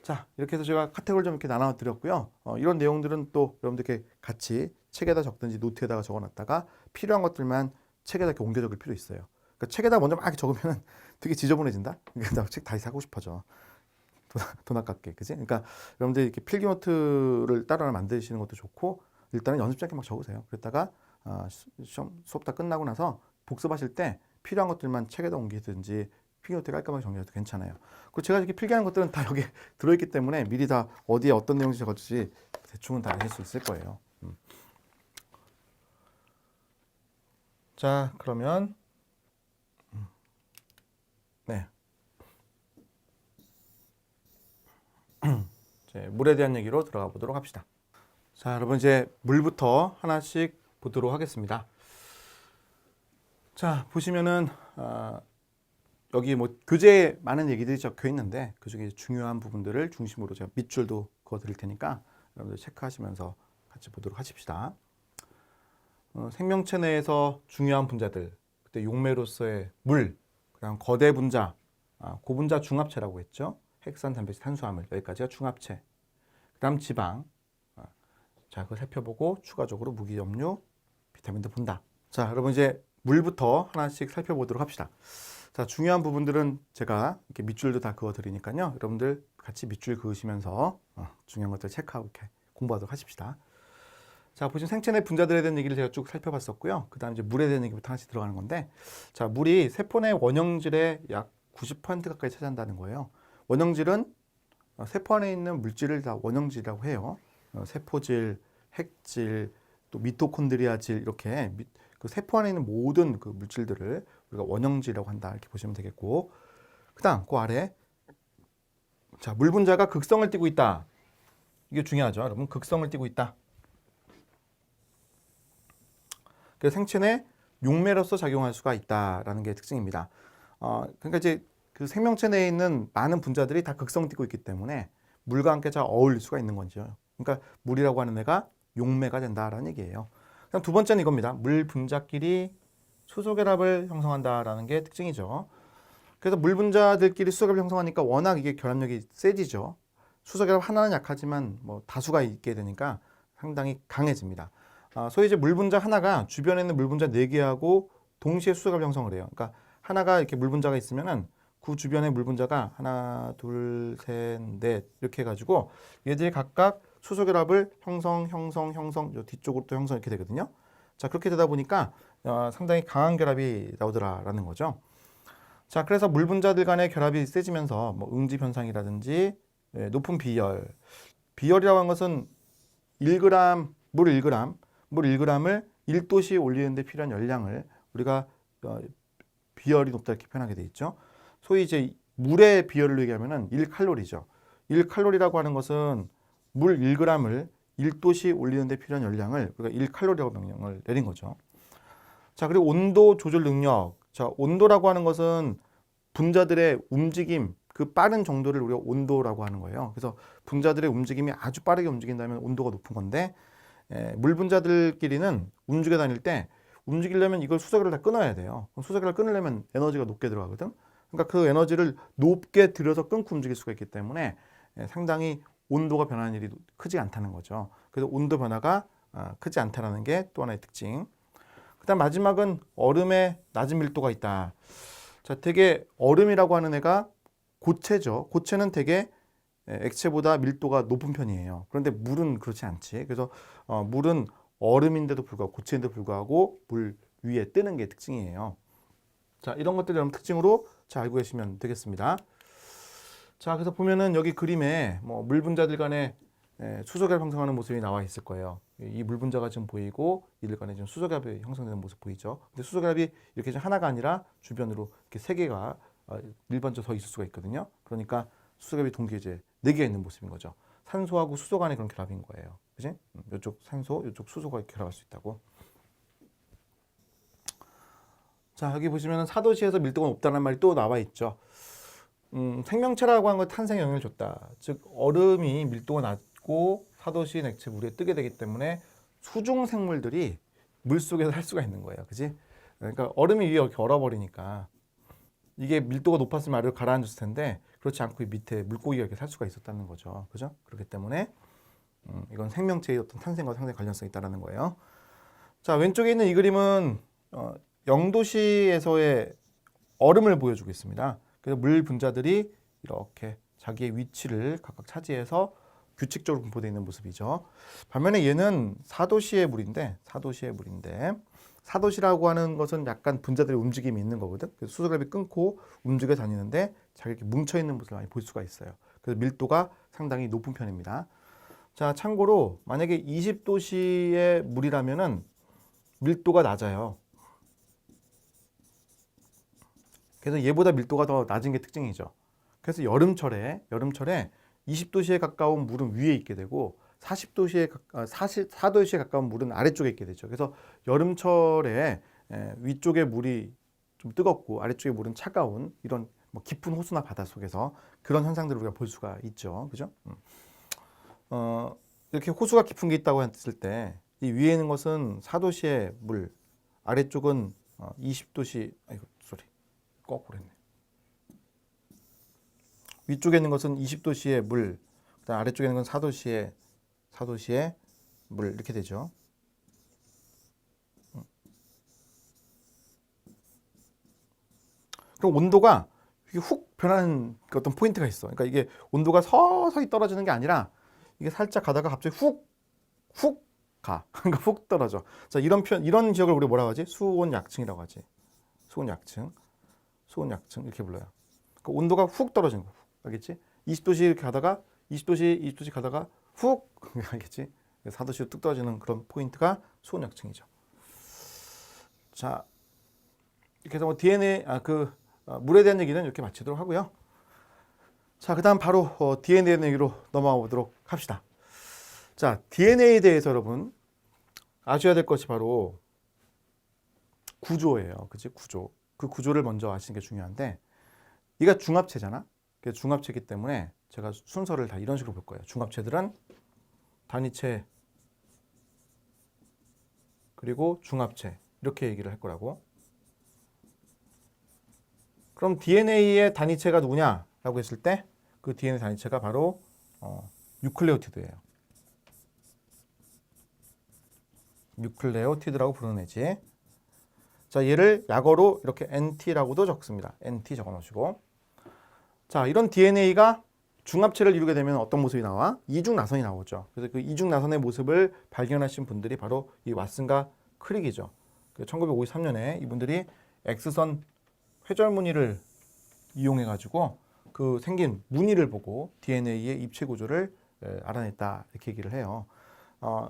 자, 이렇게 해서 제가 카테고리를 좀 이렇게 나눠 드렸고요. 이런 내용들은 또 여러분들께 같이 책에다 적든지 노트에다가 적어놨다가 필요한 것들만 책에다 이렇게 옮겨 적을 필요 있어요. 그러니까 책에다 먼저 막 이렇게 적으면 되게 지저분해진다. 그러니까 책 다시 사고 싶어져. 돈 아깝게, 그지? 그러니까 여러분들 이렇게 필기 노트를 따로 만드시는 것도 좋고 일단은 연습지 않게 막 적으세요. 그랬다가 시험 수업 다 끝나고 나서 복습하실 때 필요한 것들만 책에다 옮기든지 필기노트에 깔끔하게 정리해도 괜찮아요. 그리고 제가 이렇게 필기하는 것들은 다 여기 들어있기 때문에 미리 다 어디에 어떤 내용인지 적었지 대충은 다 아실 수 있을 거예요. 자, 그러면 네. 이제 물에 대한 얘기로 들어가 보도록 합시다. 자, 여러분 이제 물부터 하나씩 보도록 하겠습니다. 자, 보시면은 여기 뭐 교재에 많은 얘기들이 적혀 있는데 그 중에 중요한 부분들을 중심으로 제가 밑줄도 그어 드릴 테니까 여러분들 체크하시면서 같이 보도록 하십시다. 생명체 내에서 중요한 분자들, 그때 용매로서의 물, 그다음 거대 분자, 고분자 중합체라고 했죠. 핵산, 단백질, 탄수화물 여기까지가 중합체. 그다음 지방. 자, 그거 살펴보고 추가적으로 무기, 염료, 비타민도 본다. 자, 여러분 이제 물부터 하나씩 살펴보도록 합시다. 자, 중요한 부분들은 제가 이렇게 밑줄도 다 그어 드리니까요. 여러분들 같이 밑줄 그으시면서 중요한 것들 체크하고 이렇게 공부하도록 하십시다. 자, 보시면 생체 내 분자들에 대한 얘기를 제가 쭉 살펴봤었고요. 그 다음 이제 물에 대한 얘기부터 하나씩 들어가는 건데, 자, 물이 세포 내 원형질의 약 90% 가까이 차지한다는 거예요. 원형질은 세포 안에 있는 물질을 다 원형질이라고 해요. 세포질, 핵질, 또 미토콘드리아질 이렇게 그 세포 안에 있는 모든 그 물질들을 우리가 원형질이라고 한다 이렇게 보시면 되겠고, 그다음 그 아래 자, 물 분자가 극성을 띠고 있다. 이게 중요하죠, 여러분. 극성을 띠고 있다. 그래서 생체 내 용매로서 작용할 수가 있다라는 게 특징입니다. 그러니까 이제 그 생명체 내에 있는 많은 분자들이 다 극성 띠고 있기 때문에 물과 함께 잘 어울릴 수가 있는 거죠. 그러니까 물이라고 하는 애가 용매가 된다라는 얘기예요. 그다음 두 번째는 이겁니다. 물 분자끼리 수소결합을 형성한다라는 게 특징이죠. 그래서 물 분자들끼리 수소결합을 형성하니까 워낙 이게 결합력이 세지죠. 수소결합 하나는 약하지만 뭐 다수가 있게 되니까 상당히 강해집니다. 소위 이제 물 분자 하나가 주변에 있는 물 분자 4개하고 동시에 수소결합 형성을 해요. 그러니까 하나가 이렇게 물 분자가 있으면은 그 주변에 물 분자가 하나, 둘, 셋, 넷 이렇게 해가지고 얘들이 각각 수소결합을 형성, 요 뒤쪽으로 또 형성 이렇게 되거든요. 자, 그렇게 되다 보니까 상당히 강한 결합이 나오더라라는 거죠. 자, 그래서 물 분자들 간의 결합이 세지면서 뭐 응집 현상이라든지 높은 비열, 비열이라고 하는 것은 1g, 물 1g을 1도씨 올리는 데 필요한 열량을 우리가 비열이 높다 이렇게 표현하게 돼 있죠. 소위 이제 물의 비열을 얘기하면은 1칼로리죠. 1칼로리라고 하는 것은 물 1g을 1도씨 올리는 데 필요한 열량을 우리가 1칼로리라고 명령을 내린 거죠. 자, 그리고 온도 조절 능력. 자, 온도라고 하는 것은 분자들의 움직임, 그 빠른 정도를 우리가 온도라고 하는 거예요. 그래서 분자들의 움직임이 아주 빠르게 움직인다면 온도가 높은 건데, 물 분자들끼리는 움직여 다닐 때 움직이려면 이걸 수소결을 다 끊어야 돼요. 수소결을 끊으려면 에너지가 높게 들어가거든. 그러니까 그 에너지를 높게 들여서 끊고 움직일 수가 있기 때문에 상당히 온도가 변하는 일이 크지 않다는 거죠. 그래서 온도 변화가 크지 않다는 게 또 하나의 특징. 그다음 마지막은 얼음에 낮은 밀도가 있다. 자, 되게 얼음이라고 하는 애가 고체죠. 고체는 되게 액체보다 밀도가 높은 편이에요. 그런데 물은 그렇지 않지. 그래서 물은 얼음인데도 불구하고 고체인데도 불구하고 물 위에 뜨는 게 특징이에요. 자, 이런 것들이 여러분 특징으로 잘 알고 계시면 되겠습니다. 자, 그래서 보면은 여기 그림에 뭐 물 분자들 간에 수소결합 형성하는 모습이 나와 있을 거예요. 이 물 분자가 지금 보이고 이들 간에 지금 수소결합이 형성되는 모습 보이죠. 근데 수소결합이 이렇게 하나가 아니라 주변으로 이렇게 세 개가 일반적으로 더 있을 수가 있거든요. 그러니까 수소결합이 동기에 이제 네 개가 있는 모습인 거죠. 산소하고 수소 간의 그런 결합인 거예요. 그지? 이쪽 산소, 이쪽 수소가 결합할 수 있다고. 자, 여기 보시면 사도시에서 밀도가 높다는 말이 또 나와 있죠. 생명체라고 하는 건 탄생에 영향을 줬다. 즉 얼음이 밀도가 낮고 사도시인 액체 물에 뜨게 되기 때문에 수중 생물들이 물 속에서 살 수가 있는 거예요. 그지? 그러니까 얼음이 위에 이렇게 얼어버리니까 이게 밀도가 높았으면 아래로 가라앉았을 텐데 그렇지 않고 이 밑에 물고기가 이렇게 살 수가 있었다는 거죠. 그죠? 그렇기 때문에 이건 생명체의 어떤 탄생과 상당히 관련성이 있다는 거예요. 자, 왼쪽에 있는 이 그림은 영도시에서의 얼음을 보여주고 있습니다. 그래서 물 분자들이 이렇게 자기의 위치를 각각 차지해서 규칙적으로 분포되어 있는 모습이죠. 반면에 얘는 사도시의 물인데 사도시라고 하는 것은 약간 분자들의 움직임이 있는 거거든. 그래서 수소결합이 끊고 움직여 다니는데 자기 이렇게 뭉쳐 있는 모습을 많이 볼 수가 있어요. 그래서 밀도가 상당히 높은 편입니다. 자, 참고로 만약에 20도씨의 물이라면은 밀도가 낮아요. 그래서 얘보다 밀도가 더 낮은 게 특징이죠. 그래서 여름철에 20도씨에 가까운 물은 위에 있게 되고 4도씨에 가까운 물은 아래쪽에 있게 되죠. 그래서 여름철에 위쪽의 물이 좀 뜨겁고 아래쪽의 물은 차가운 이런 뭐 깊은 호수나 바다 속에서 그런 현상들을 우리가 볼 수가 있죠. 그죠? 이렇게 호수가 깊은 게 있다고 했을 때 이 위에 있는 것은 4도씨의 물, 아래쪽은 20도씨, 거꾸로 했네. 위쪽에 있는 것은 20도씨의 물, 그다음 아래쪽에 있는 건 4도씨의 물 이렇게 되죠. 그럼 온도가 훅 변하는 어떤 포인트가 있어. 그러니까 이게 온도가 서서히 떨어지는 게 아니라 이게 살짝 가다가 갑자기 훅 가. 그러니까 훅 떨어져. 자, 이런 지역을 우리 뭐라고 하지? 수온 약층이라고 하지. 수온 약층 이렇게 불러요. 그러니까 온도가 훅 떨어지는 거. 알겠지? 20도씨 이렇게 가다가 20도씨 가다가 훅 알겠지? 4도씨로 뚝 떨어지는 그런 포인트가 수온 약층이죠. 자, 이렇게 해서 뭐 DNA 물에 대한 얘기는 이렇게 마치도록 하고요. 자, 그다음 바로 DNA에 대한 얘기로 넘어가 보도록 합시다. 자, DNA에 대해서 여러분 아셔야 될 것이 바로 구조예요. 그치? 구조. 그 구조를 먼저 아시는 게 중요한데 얘가 중합체잖아. 중합체이기 때문에 제가 순서를 다 이런 식으로 볼 거예요. 중합체들은 단위체 그리고 중합체 이렇게 얘기를 할 거라고. 그럼 DNA의 단위체가 누구냐라고 했을 때 그 DNA 단위체가 바로 뉴클레오티드예요. 뉴클레오티드라고 부르는 애지. 자, 얘를 약어로 이렇게 NT라고도 적습니다. NT 적어 놓으시고. 자, 이런 DNA가 중합체를 이루게 되면 어떤 모습이 나와? 이중나선이 나오죠. 그래서 그 이중나선의 모습을 발견하신 분들이 바로 이 왓슨과 크릭이죠. 1953년에 이분들이 X선 회절 무늬를 이용해 가지고 그 생긴 무늬를 보고 DNA의 입체 구조를 알아냈다 이렇게 얘기를 해요.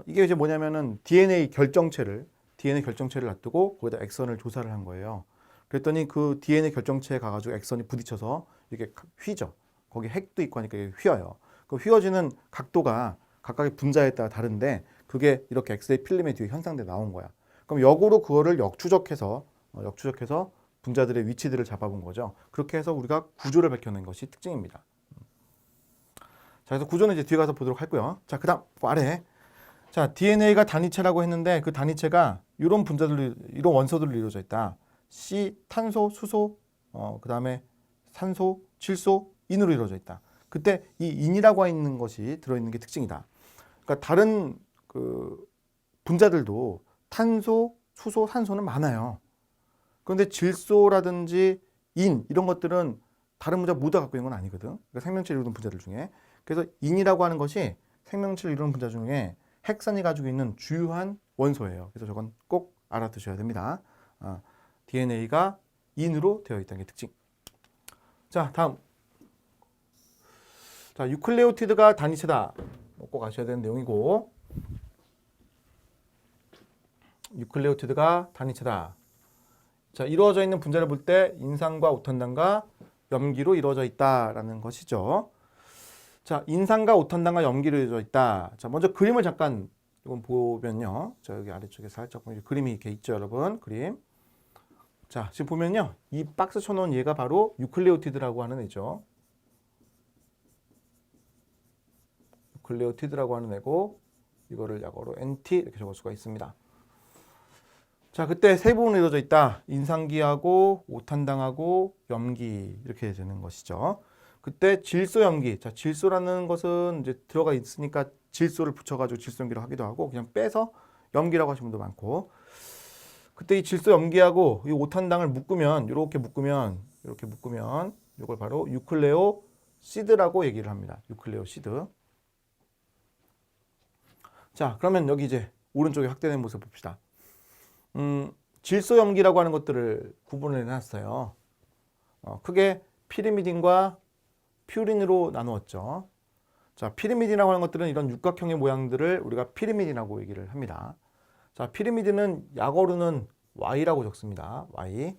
이게 이제 뭐냐면은 DNA 결정체를 놔두고 거기다 엑선을 조사를 한 거예요. 그랬더니 그 DNA 결정체에 가가지고 엑선이 부딪혀서 이게 휘죠. 거기 핵도 있고 하니까 이게 휘어요. 그 휘어지는 각도가 각각의 분자에 따라 다른데 그게 이렇게 엑스레이 필름에 뒤에 현상돼 나온 거야. 그럼 역으로 그거를 역추적해서 분자들의 위치들을 잡아본 거죠. 그렇게 해서 우리가 구조를 밝혀낸 것이 특징입니다. 자, 그래서 구조는 이제 뒤에 가서 보도록 하고요. 자, 그다음 아래. 자, DNA가 단위체라고 했는데 그 단위체가 이런 원소들로 이루어져 있다. C, 탄소, 수소, 그다음에 산소, 질소, 인으로 이루어져 있다. 그때 이 인이라고 있는 것이 들어있는 게 특징이다. 그러니까 다른 그 분자들도 탄소, 수소, 산소는 많아요. 그런데 질소라든지 인 이런 것들은 다른 분자 모두 갖고 있는 건 아니거든. 그러니까 생명체를 이루는 분자들 중에. 그래서 인이라고 하는 것이 생명체를 이루는 분자 중에 핵산이 가지고 있는 주요한 원소예요. 그래서 저건 꼭 알아두셔야 됩니다. DNA가 인으로 되어 있다는 게 특징. 자, 다음. 자, 유클레오티드가 단위체다. 꼭 아셔야 되는 내용이고. 유클레오티드가 단위체다. 자, 이루어져 있는 분자를 볼 때 인산과 오탄당과 염기로 이루어져 있다라는 것이죠. 자, 인산과 오탄당과 염기로 이루어져 있다. 자, 먼저 그림을 잠깐 이건 보면요. 자, 여기 아래쪽에 살짝 보면 그림이 이렇게 있죠, 여러분. 그림. 자, 지금 보면요. 이 박스 쳐놓은 얘가 바로 유클레오티드라고 하는 애죠. 유클레오티드라고 하는 애고 이거를 약어로 NT 이렇게 적을 수가 있습니다. 자, 그때 세 부분으로 이루어져 있다. 인산기하고 오탄당하고 염기 이렇게 되는 것이죠. 그때 질소염기. 자, 질소라는 것은 이제 들어가 있으니까 질소를 붙여가지고 질소염기로 하기도 하고 그냥 빼서 염기라고 하시는 분도 많고. 그때 이 질소염기하고 이 오탄당을 이렇게 묶으면 이걸 바로 유클레오시드라고 얘기를 합니다. 유클레오시드. 자, 그러면 여기 이제 오른쪽에 확대된 모습 봅시다. 질소염기라고 하는 것들을 구분을 해놨어요. 크게 피리미딘과 퓨린으로 나누었죠. 자, 피리미딘이라고 하는 것들은 이런 육각형의 모양들을 우리가 피리미딘이라고 얘기를 합니다. 자, 피리미딘은 약어로는 Y라고 적습니다. Y.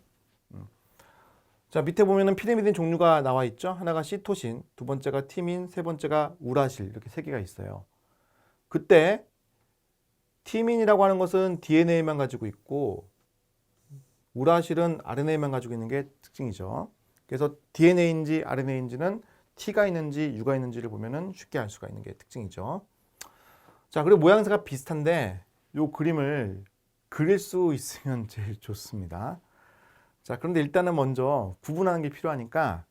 자, 밑에 보면은 피리미딘 종류가 나와 있죠. 하나가 시토신, 두 번째가 티민, 세 번째가 우라실 이렇게 세 개가 있어요. 그때 티민이라고 하는 것은 DNA만 가지고 있고 우라실은 RNA만 가지고 있는 게 특징이죠. 그래서 DNA인지 RNA인지는 T가 있는지 U가 있는지를 보면은 쉽게 알 수가 있는 게 특징이죠. 자, 그리고 모양새가 비슷한데 이 그림을 그릴 수 있으면 제일 좋습니다. 자, 그런데 일단은 먼저 구분하는 게 필요하니까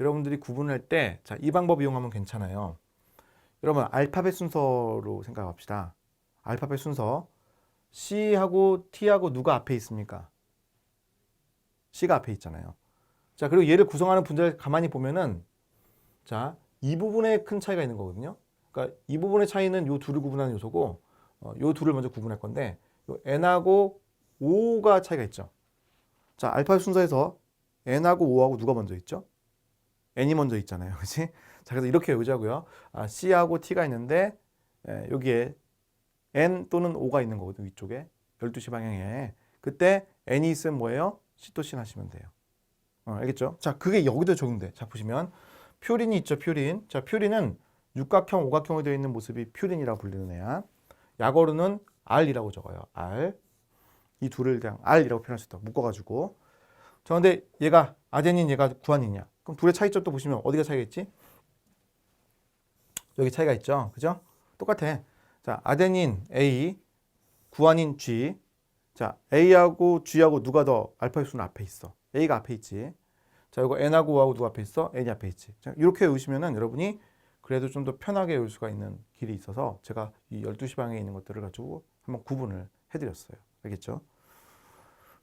여러분들이 구분할 때, 자, 이 방법 이용하면 괜찮아요. 여러분, 알파벳 순서로 생각합시다. 알파벳 순서. C하고 T하고 누가 앞에 있습니까? C가 앞에 있잖아요. 자, 그리고 얘를 구성하는 분자를 가만히 보면은, 자, 이 부분에 큰 차이가 있는 거거든요. 그러니까 이 부분의 차이는 요 둘을 구분하는 요소고, 요 둘을 먼저 구분할 건데, 요 N하고 O가 차이가 있죠. 자, 알파벳 순서에서 N하고 O하고 누가 먼저 있죠? N이 먼저 있잖아요. 그치? 자, 그래서 이렇게 외우자고요. C하고 T가 있는데, 여기에 N 또는 O가 있는 거거든요. 위쪽에. 12시 방향에. 그때 N이 있으면 뭐예요? 시토신 하시면 돼요. 알겠죠? 자, 그게 여기도 적용돼. 자, 보시면 퓨린이 있죠, 퓨린. 자, 퓨린은 육각형, 오각형으로 되어 있는 모습이 퓨린이라고 불리는 애야. 약어로는 R이라고 적어요. R. 이 둘을 그냥 R이라고 표현할 수 있다. 묶어가지고. 자, 근데 얘가 아데닌, 얘가 구아닌이야. 그럼 둘의 차이점 또 보시면 어디가 차이가 있지? 여기 차이가 있죠. 그죠? 똑같아. 자, 아데닌 A, 구아닌 G. 자, A하고 G하고 누가 더 알파벳 순 앞에 있어? A가 앞에 있지. 자, 이거 N하고 O하고 누가 앞에 있어? N이 앞에 있지. 자, 이렇게 외우시면은 여러분이 그래도 좀 더 편하게 외울 수가 있는 길이 있어서 제가 이 12시 방향에 있는 것들을 가지고 한번 구분을 해드렸어요. 알겠죠?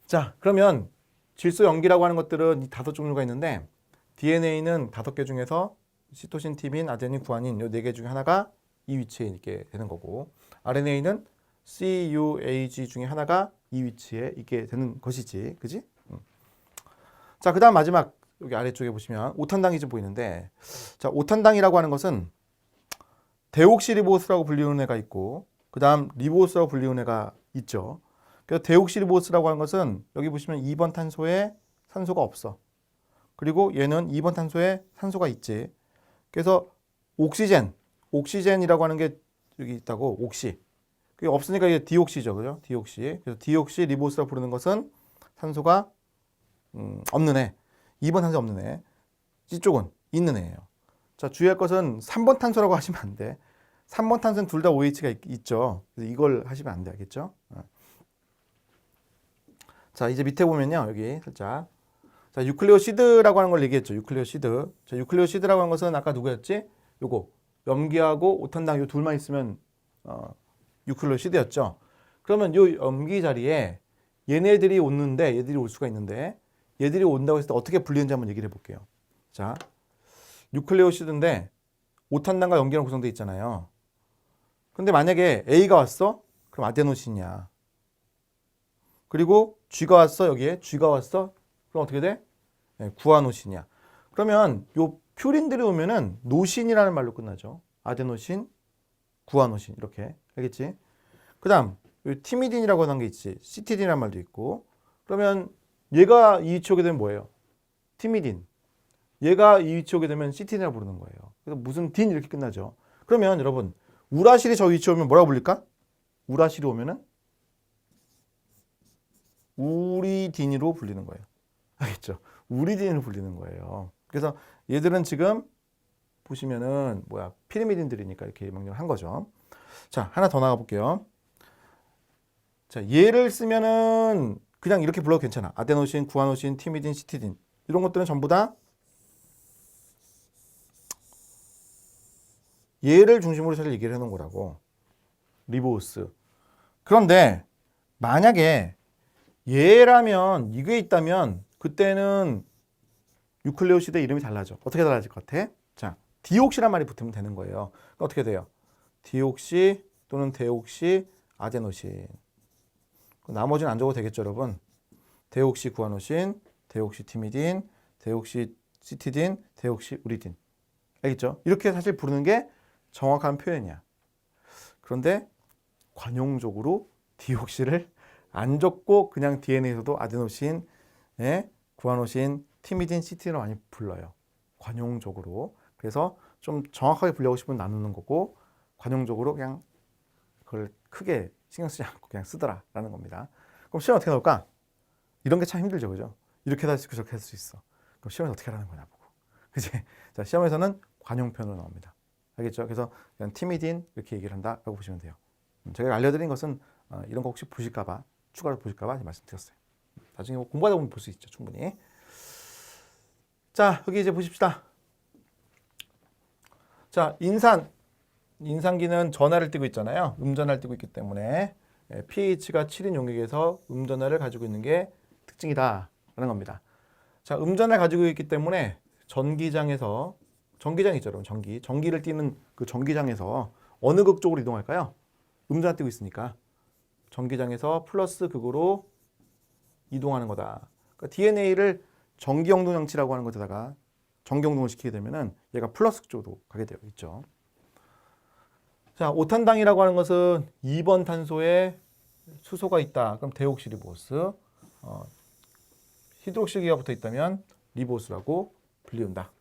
자, 그러면 질소 염기라고 하는 것들은 이 5종류가 있는데 DNA는 5개 중에서 시토신, 티민, 아데닌, 구아닌 이 4개 중에 하나가 이 위치에 있게 되는 거고 RNA는 CUAG 중에 하나가 이 위치에 있게 되는 것이지. 그지? 자, 그 다음 마지막 여기 아래쪽에 보시면 오탄당이 좀 보이는데, 자, 오탄당이라고 하는 것은 데옥시리보스라고 불리는 애가 있고, 그 다음 리보스라고 불리는 애가 있죠. 그래서 데옥시리보스라고 하는 것은 여기 보시면 2번 탄소에 산소가 없어. 그리고 얘는 2번 탄소에 산소가 있지. 그래서 옥시젠이라고 하는 게 여기 있다고, 옥시. 그게 없으니까 이게 디옥시죠. 그죠? 디옥시. 그래서 디옥시 리보스라고 부르는 것은 산소가 없는 애. 2번 탄소 없는 애. 이쪽은 있는 애예요. 자, 주의할 것은 3번 탄소라고 하시면 안 돼. 3번 탄소는 둘 다 OH가 있죠. 그래서 이걸 하시면 안 돼. 알겠죠? 자, 이제 밑에 보면요. 여기 살짝. 자, 유클레오시드라고 하는 걸 얘기했죠. 유클레오시드. 자, 유클레오시드라고 하는 것은 아까 누구였지? 요거. 염기하고 오탄당 요 둘만 있으면 유클레오시드였죠. 그러면 요 염기 자리에 얘네들이 오는데, 얘들이 올 수가 있는데, 얘들이 온다고 했을 때 어떻게 분리는지 한번 얘기를 해볼게요. 자, 유클레오시드인데 오탄당과 염기랑 구성되어 있잖아요. 근데 만약에 A가 왔어? 그럼 아데노신이야. 그리고 G가 왔어? 여기에 G가 왔어? 그럼 어떻게 돼? 네, 구아노신이야. 그러면 요 퓨린들이 오면은 노신이라는 말로 끝나죠. 아데노신, 구아노신 이렇게. 알겠지? 그 다음 티미딘이라고 하는 게 있지. 시티딘이라는 말도 있고. 그러면 얘가 이 위치 오게 되면 뭐예요? 티미딘. 얘가 이 위치 오게 되면 시티딘이라고 부르는 거예요. 그래서 무슨 딘 이렇게 끝나죠. 그러면 여러분 우라실이 저 위치 오면 뭐라고 불릴까? 우라실이 오면은 우리딘으로 불리는 거예요. 알겠죠? 우리딘으로 불리는 거예요. 그래서 얘들은 지금 보시면은 피리미딘들이니까 이렇게 명령한 거죠. 자, 하나 더 나가 볼게요. 자, 얘를 쓰면은 그냥 이렇게 불러도 괜찮아. 아데노신, 구아노신, 티미딘, 시티딘. 이런 것들은 전부 다 얘를 중심으로 사실 얘기를 해놓은 거라고. 리보스. 그런데 만약에 얘라면 이게 있다면 그때는 유클레오시드 이름이 달라져. 어떻게 달라질 것 같아? 자, 디옥시란 말이 붙으면 되는 거예요. 어떻게 돼요? 디옥시 또는 데옥시 아데노신. 나머지는 안 적어도 되겠죠, 여러분? 데옥시 구아노신, 데옥시 티미딘, 데옥시 시티딘, 데옥시 우리딘. 알겠죠? 이렇게 사실 부르는 게 정확한 표현이야. 그런데 관용적으로 디옥시를 안 적고 그냥 DNA에서도 아데노신, 구아노신, 티미딘, 시티딘을 많이 불러요. 관용적으로. 그래서 좀 정확하게 불려고 싶으면 나누는 거고 관용적으로 그냥 그걸 크게 신경 쓰지 않고 그냥 쓰더라라는 겁니다. 그럼 시험 어떻게 나올까? 이런 게 참 힘들죠, 그죠? 이렇게 할 수 있고 저렇게 할 수 있어. 그럼 시험에서 어떻게 하라는 거냐 보고, 그지? 자, 시험에서는 관용편으로 나옵니다. 알겠죠? 그래서 그냥 티미딘 이렇게 얘기를 한다라고 보시면 돼요. 제가 알려드린 것은 이런 거 혹시 보실까봐 추가로 보실까봐 말씀드렸어요. 나중에 공부하다 보면 볼 수 있죠, 충분히. 자, 여기 이제 보십시다. 자, 인산기는 전하를 띠고 있잖아요. 음전하를 띠고 있기 때문에 pH가 7인 용액에서 음전하를 가지고 있는 게 특징이다 라는 겁니다. 자, 음전하를 가지고 있기 때문에 전기장에서 전기장 있죠, 여러분. 전기를 띠는 그 전기장에서 어느 극 쪽으로 이동할까요? 음전하 띠고 있으니까 전기장에서 플러스 극으로 이동하는 거다. 그러니까 DNA를 전기영동 장치라고 하는 것에다가 전기영동을 시키게 되면은 얘가 플러스 쪽으로 가게 되어 있죠. 자, 오탄당이라고 하는 것은 2번 탄소에 수소가 있다. 그럼 데옥시리보스. 히드록시기가 붙어 있다면 리보스라고 불리운다.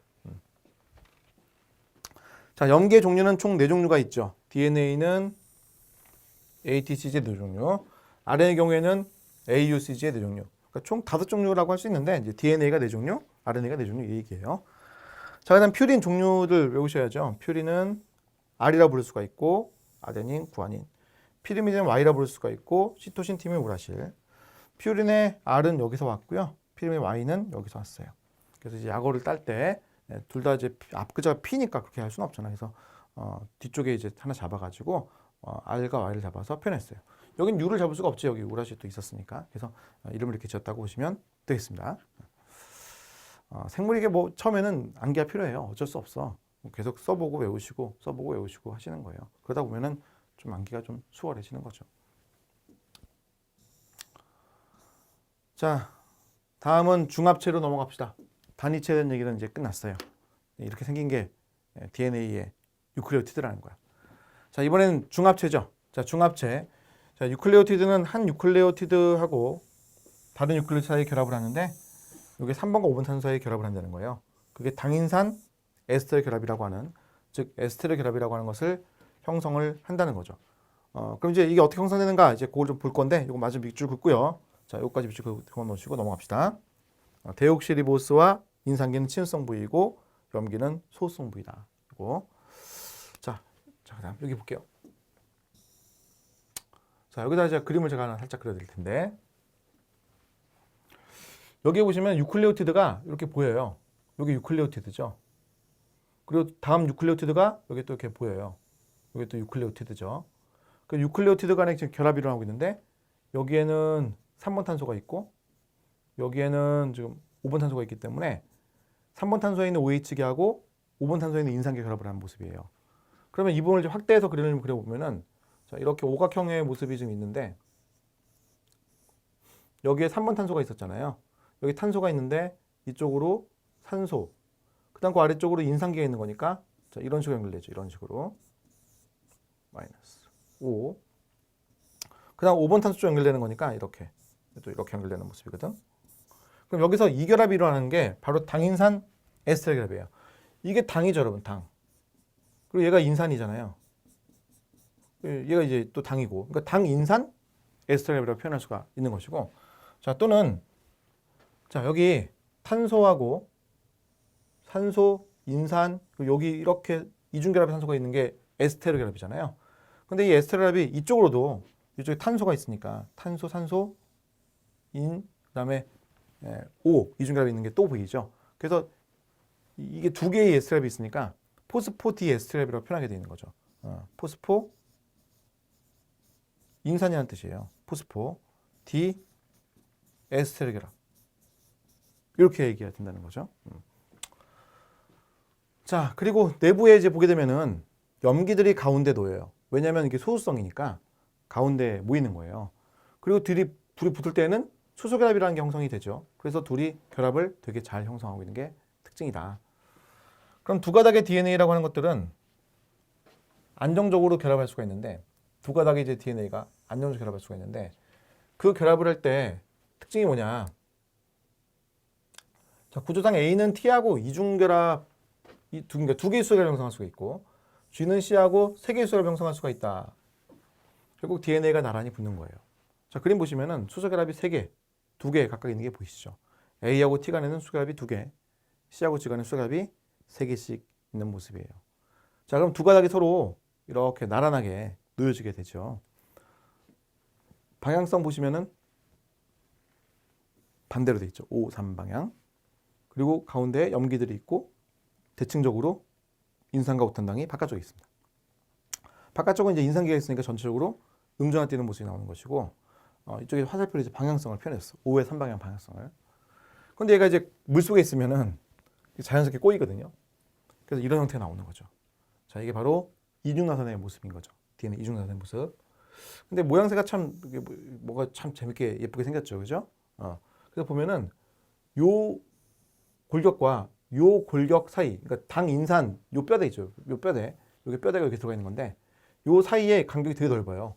자, 염기의 종류는 총 4종류가 있죠. DNA는 ATCG 4종류, RNA의 경우에는 AUCG의 4종류. 그러니까 총 5종류라고 할 수 있는데 이제 DNA가 4종류, RNA가 4종류 이 얘기예요. 자, 그다음 퓨린 종류를 외우셔야죠. 퓨린은 R이라 부를 수가 있고 아데닌, 구아닌. 피리미딘은 Y라 부를 수가 있고 시토신, 티민, 우라실. 퓨린의 R은 여기서 왔고요. 피리미딘 Y는 여기서 왔어요. 그래서 이제 약어를 딸 때 둘 다 이제 앞글자가 P니까 그렇게 할 수는 없잖아요. 그래서 뒤쪽에 이제 하나 잡아가지고 R과 Y를 잡아서 표현했어요. 여긴 U를 잡을 수가 없지. 여기 우라실도 있었으니까. 그래서 이름을 이렇게 지었다고 보시면 되겠습니다. 생물이게 뭐 처음에는 암기가 필요해요. 어쩔 수 없어. 계속 써보고 외우시고 써보고 외우시고 하시는 거예요. 그러다 보면은 좀 암기가 좀 수월해지는 거죠. 자, 다음은 중합체로 넘어갑시다. 단위체에 대한 얘기는 이제 끝났어요. 이렇게 생긴 게 DNA의 유클레오티드라는 거야. 자, 이번엔 중합체죠. 자, 중합체. 자, 유클레오티드는 한 유클레오티드하고 다른 유클레오티드 사이에 결합을 하는데 이게 3번과 5번 탄소 사이에 결합을 한다는 거예요. 그게 당인산 에스테르 결합이라고 하는, 즉 에스테르 결합이라고 하는 것을 형성을 한다는 거죠. 그럼 이제 이게 어떻게 형성되는가 이제 그걸 좀 볼 건데 이거 마저 밑줄 긋고요. 자, 여기까지 밑줄 그어 놓으시고 넘어갑시다. 데옥시리보스와 인산기는 친수성 부위이고 염기는 소수성 부위다. 이거. 자, 그다음 여기 볼게요. 자, 여기다 이제 그림을 제가 하나 살짝 그려드릴 텐데 여기 보시면 유클레오티드가 이렇게 보여요. 여기 유클레오티드죠. 그리고 다음 유클레오티드가 여기 또 이렇게 보여요. 여기 또 유클레오티드죠. 그 유클레오티드 간에 지금 결합이 일어나고 있는데 여기에는 3번 탄소가 있고 여기에는 지금 5번 탄소가 있기 때문에 3번 탄소에 있는 OH계하고 5번 탄소에 있는 인산계 결합을 하는 모습이에요. 그러면 이 부분을 좀 확대해서 그림을 그려보면은 자, 이렇게 오각형의 모습이 좀 있는데 여기에 3번 탄소가 있었잖아요. 여기 탄소가 있는데 이쪽으로 산소, 그 다음 그 아래쪽으로 인산계가 있는 거니까 자, 이런 식으로 연결되죠. 이런 식으로 마이너스 5. 그 다음 5번 탄소 쪽 연결되는 거니까 이렇게 또 이렇게 연결되는 모습이거든. 그럼 여기서 이 결합이 일어나는 게 바로 당인산 에스테르 결합이에요. 이게 당이죠, 여러분, 당. 그리고 얘가 인산이잖아요. 얘가 이제 또 당이고, 그러니까 당인산 에스테르 결합이라고 표현할 수가 있는 것이고, 자, 또는 자, 여기 탄소하고 산소, 인산, 그리고 여기 이렇게 이중결합의 산소가 있는 게 에스테르 결합이잖아요. 근데 이 에스테르 결합이 이쪽으로도 이쪽에 탄소가 있으니까 탄소, 산소, 인, 그다음에 O 이중결합이 있는 게 또 보이죠. 그래서 이게 두 개의 에스테르 결합이 있으니까 포스포 디 에스테르 결합이라고 표현하게 되어 있는 거죠. 포스포 인산이라는 뜻이에요. 포스포 디 에스테르 결합 이렇게 얘기가 된다는 거죠. 자, 그리고 내부에 이제 보게 되면은 염기들이 가운데 놓여요. 왜냐하면 이게 소수성이니까 가운데 모이는 거예요. 그리고 둘이 붙을 때는 수소결합이라는 게 형성이 되죠. 그래서 둘이 결합을 되게 잘 형성하고 있는 게 특징이다. 그럼 두 가닥의 DNA라고 하는 것들은 안정적으로 결합할 수가 있는데 두 가닥의 이제 DNA가 안정적으로 결합할 수가 있는데 그 결합을 할 때 특징이 뭐냐? 자, 구조상 A는 T하고 이중결합 그러니까 두 개의 수소결합 형성할 수가 있고 G는 C하고 세 개의 수소결합 형성할 수가 있다. 결국 DNA가 나란히 붙는 거예요. 자, 그림 보시면은 수소결합이 세 개, 두 개 각각 있는 게 보이시죠? A하고 T 간에는 수소결합이 두 개, C하고 G 간에 수소결합이 세 개씩 있는 모습이에요. 자, 그럼 두 가닥이 서로 이렇게 나란하게 놓여지게 되죠. 방향성 보시면은 반대로 돼 있죠. 5, 3 방향. 그리고 가운데에 염기들이 있고 대칭적으로 인산과 오탄당이 바깥쪽에 있습니다. 바깥쪽은 이제 인산기가 있으니까 전체적으로 음전화 띄는 모습이 나오는 것이고 이쪽에 화살표로 이제 방향성을 표현했어. 5의 3방향 방향성을. 근데 얘가 이제 물속에 있으면은 자연스럽게 꼬이거든요. 그래서 이런 형태가 나오는 거죠. 자, 이게 바로 이중나선의 모습인 거죠. DNA 이중나선의 모습. 근데 모양새가 참 뭐가 참 재밌게 예쁘게 생겼죠. 그죠? 그래서 보면은 요 골격과 요 골격 사이, 그러니까 당인산 요 뼈대 있죠. 요 뼈대. 여기 뼈대가 이렇게 들어가 있는 건데 요 사이에 간격이 되게 넓어요.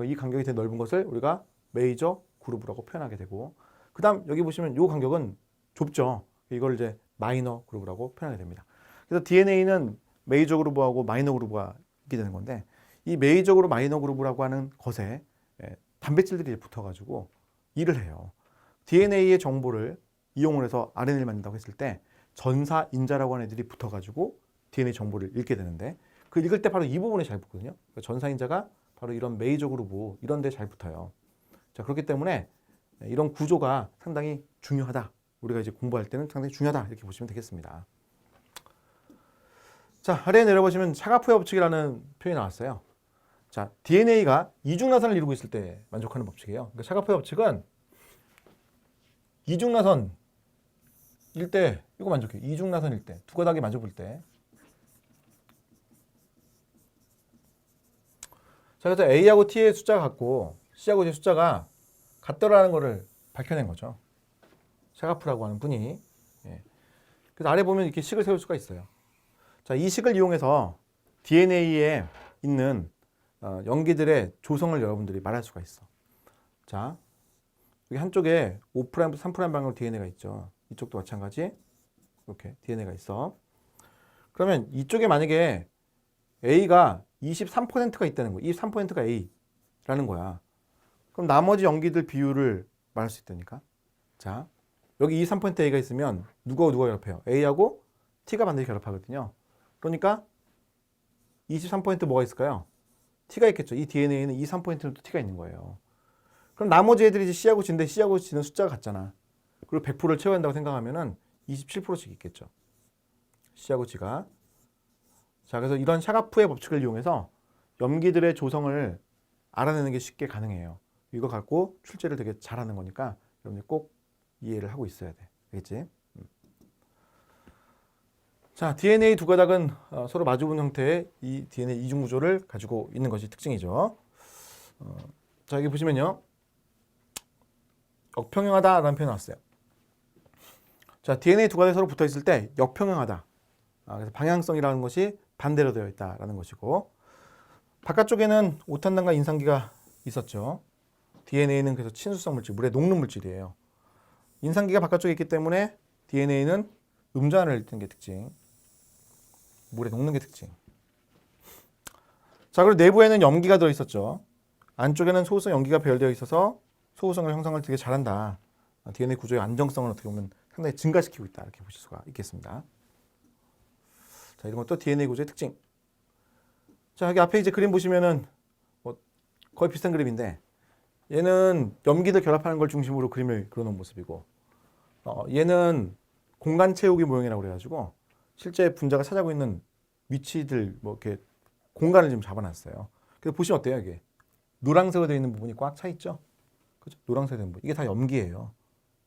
이 간격이 되게 넓은 것을 우리가 메이저 그루브라고 표현하게 되고 그다음 여기 보시면 요 간격은 좁죠. 이걸 이제 마이너 그루브라고 표현하게 됩니다. 그래서 DNA는 메이저 그루브하고 마이너 그루브가 있게 되는 건데 이 메이저 그루브, 마이너 그루브라고 하는 것에 단백질들이 붙어가지고 일을 해요. DNA의 정보를 이용을 해서 RNA를 만든다고 했을 때 전사인자라고 하는 애들이 붙어가지고 DNA 정보를 읽게 되는데 그 읽을 때 바로 이 부분에 잘 붙거든요. 그러니까 전사인자가 바로 이런 메이저 그루브 이런 데 잘 붙어요. 자, 그렇기 때문에 이런 구조가 상당히 중요하다. 우리가 이제 공부할 때는 상당히 중요하다. 이렇게 보시면 되겠습니다. 자, 아래에 내려보시면 샤가포의 법칙이라는 표현이 나왔어요. 자, DNA가 이중나선을 이루고 있을 때 만족하는 법칙이에요. 그러니까 샤가포의 법칙은 이중나선일 때 이거 만족해요. 이중나선일 때, 두 가닥이 만져볼 때. 자, 그래서 A하고 T의 숫자가 같고 C하고 D의 숫자가 같더라는 거를 밝혀낸 거죠. 샤가프라고 하는 분이. 예. 그래서 아래 보면 이렇게 식을 세울 수가 있어요. 자, 이 식을 이용해서 DNA에 있는 염기들의 조성을 여러분들이 말할 수가 있어. 자, 여기 한쪽에 5'부터 3' 방향으로 DNA가 있죠. 이쪽도 마찬가지. 이렇게 DNA가 있어. 그러면 이쪽에 만약에 A가 23%가 있다는 거야. 23%가 A라는 거야. 그럼 나머지 염기들 비율을 말할 수 있다니까. 자, 여기 23% A가 있으면 누가 결합해요? A하고 T가 반드시 결합하거든요. 그러니까 23% 뭐가 있을까요? T가 있겠죠. 이 DNA에는 23%는 또 T가 있는 거예요. 그럼 나머지 애들이 이제 C하고 G인데 C하고 G는 숫자가 같잖아. 그리고 100%를 채워야 한다고 생각하면은 27%씩 있겠죠. C하고 G가. 자, 그래서 이런 샤가프의 법칙을 이용해서 염기들의 조성을 알아내는 게 쉽게 가능해요. 이거 갖고 출제를 되게 잘하는 거니까 여러분들 꼭 이해를 하고 있어야 돼. 알겠지? 자, DNA 두 가닥은 서로 마주본 형태의 이 DNA 이중 구조를 가지고 있는 것이 특징이죠. 자, 여기 보시면요. 역평행하다라는 표현이 나왔어요. 자, DNA 두 가닥이 서로 붙어 있을 때 역평행하다. 그래서 방향성이라는 것이 반대로 되어 있다라는 것이고, 바깥쪽에는 오탄단과 인산기가 있었죠. DNA는 그래서 친수성 물질, 물에 녹는 물질이에요. 인산기가 바깥쪽에 있기 때문에 DNA는 음전을 일으키는 게 특징. 물에 녹는 게 특징. 자, 그리고 내부에는 염기가 들어있었죠. 안쪽에는 소수성 염기가 배열되어 있어서 소수성을 형성을 되게 잘한다. DNA 구조의 안정성을 어떻게 보면 상당히 증가시키고 있다. 이렇게 보실 수가 있겠습니다. 자, 이런 것도 DNA 구조의 특징. 자, 여기 앞에 이제 그림 보시면은 거의 비슷한 그림인데, 얘는 염기들 결합하는 걸 중심으로 그림을 그려놓은 모습이고, 얘는 공간 채우기 모형이라고 그래가지고 실제 분자가 차지하고 있는 위치들 뭐 이렇게 공간을 지금 잡아놨어요. 그래서 보시면 어때요? 이게 노란색으로 되어 있는 부분이 꽉 차 있죠. 그렇죠? 노란색으로 된 부분. 이게 다 염기예요.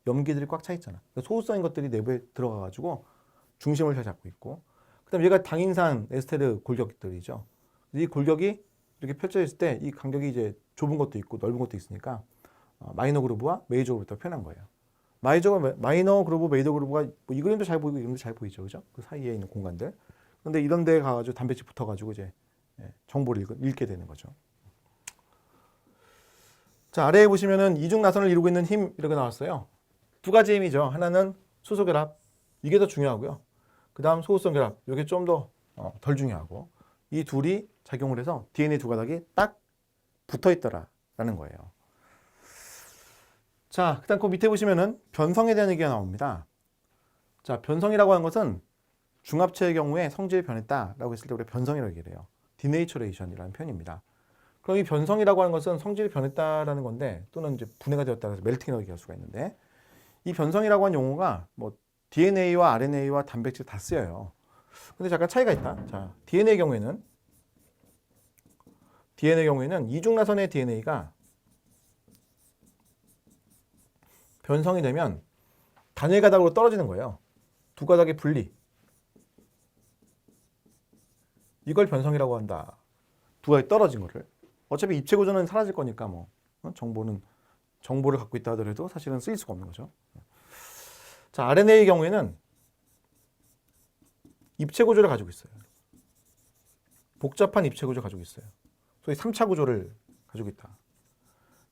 염기들이 꽉 차 있잖아. 소수성인 것들이 내부에 들어가가지고 중심을 잘 잡고 있고, 그다음 얘가 당인산 에스테르 골격들이죠. 이 골격이 이렇게 펼쳐져 있을 때 이 간격이 이제 좁은 것도 있고 넓은 것도 있으니까 마이너 그루브와 메이저 그루브로 표현한 거예요. 마이너 그루브, 메이저 그루브가 뭐 이 그림도 잘 보이고 이 그림도 잘 보이죠, 그죠? 그 사이에 있는 공간들. 그런데 이런 데 가가지고 단백질 붙어가지고 이제 정보를 읽게 되는 거죠. 자, 아래에 보시면은 이중 나선을 이루고 있는 힘 이렇게 나왔어요. 두 가지 힘이죠. 하나는 수소 결합, 이게 더 중요하고요. 그 다음 소수성 결합, 이게 좀 더 덜 중요하고, 이 둘이 작용을 해서 DNA 두 가닥이 딱 붙어 있더라라는 거예요. 자, 그다음 그 밑에 보시면은 변성에 대한 얘기가 나옵니다. 자, 변성이라고 하는 것은 중합체의 경우에 성질이 변했다라고 했을 때 우리가 변성이라고 얘기를 해요. 디네이처레이션이라는 표현입니다. 그럼 이 변성이라고 하는 것은 성질이 변했다라는 건데, 또는 이제 분해가 되었다 해서 멜팅이라고 얘기할 수가 있는데, 이 변성이라고 하는 용어가 뭐 DNA와 RNA와 단백질 다 쓰여요. 근데 잠깐 차이가 있다. 자, DNA의 경우에는 이중나선의 DNA가 변성이 되면 단일 가닥으로 떨어지는 거예요. 두 가닥의 분리. 이걸 변성이라고 한다. 두 가닥이 떨어진 거를. 어차피 입체 구조는 사라질 거니까 뭐 정보를 갖고 있다 하더라도 사실은 쓰일 수가 없는 거죠. 자, RNA의 경우에는 입체 구조를 가지고 있어요. 복잡한 입체 구조를 가지고 있어요. 소위 3차 구조를 가지고 있다.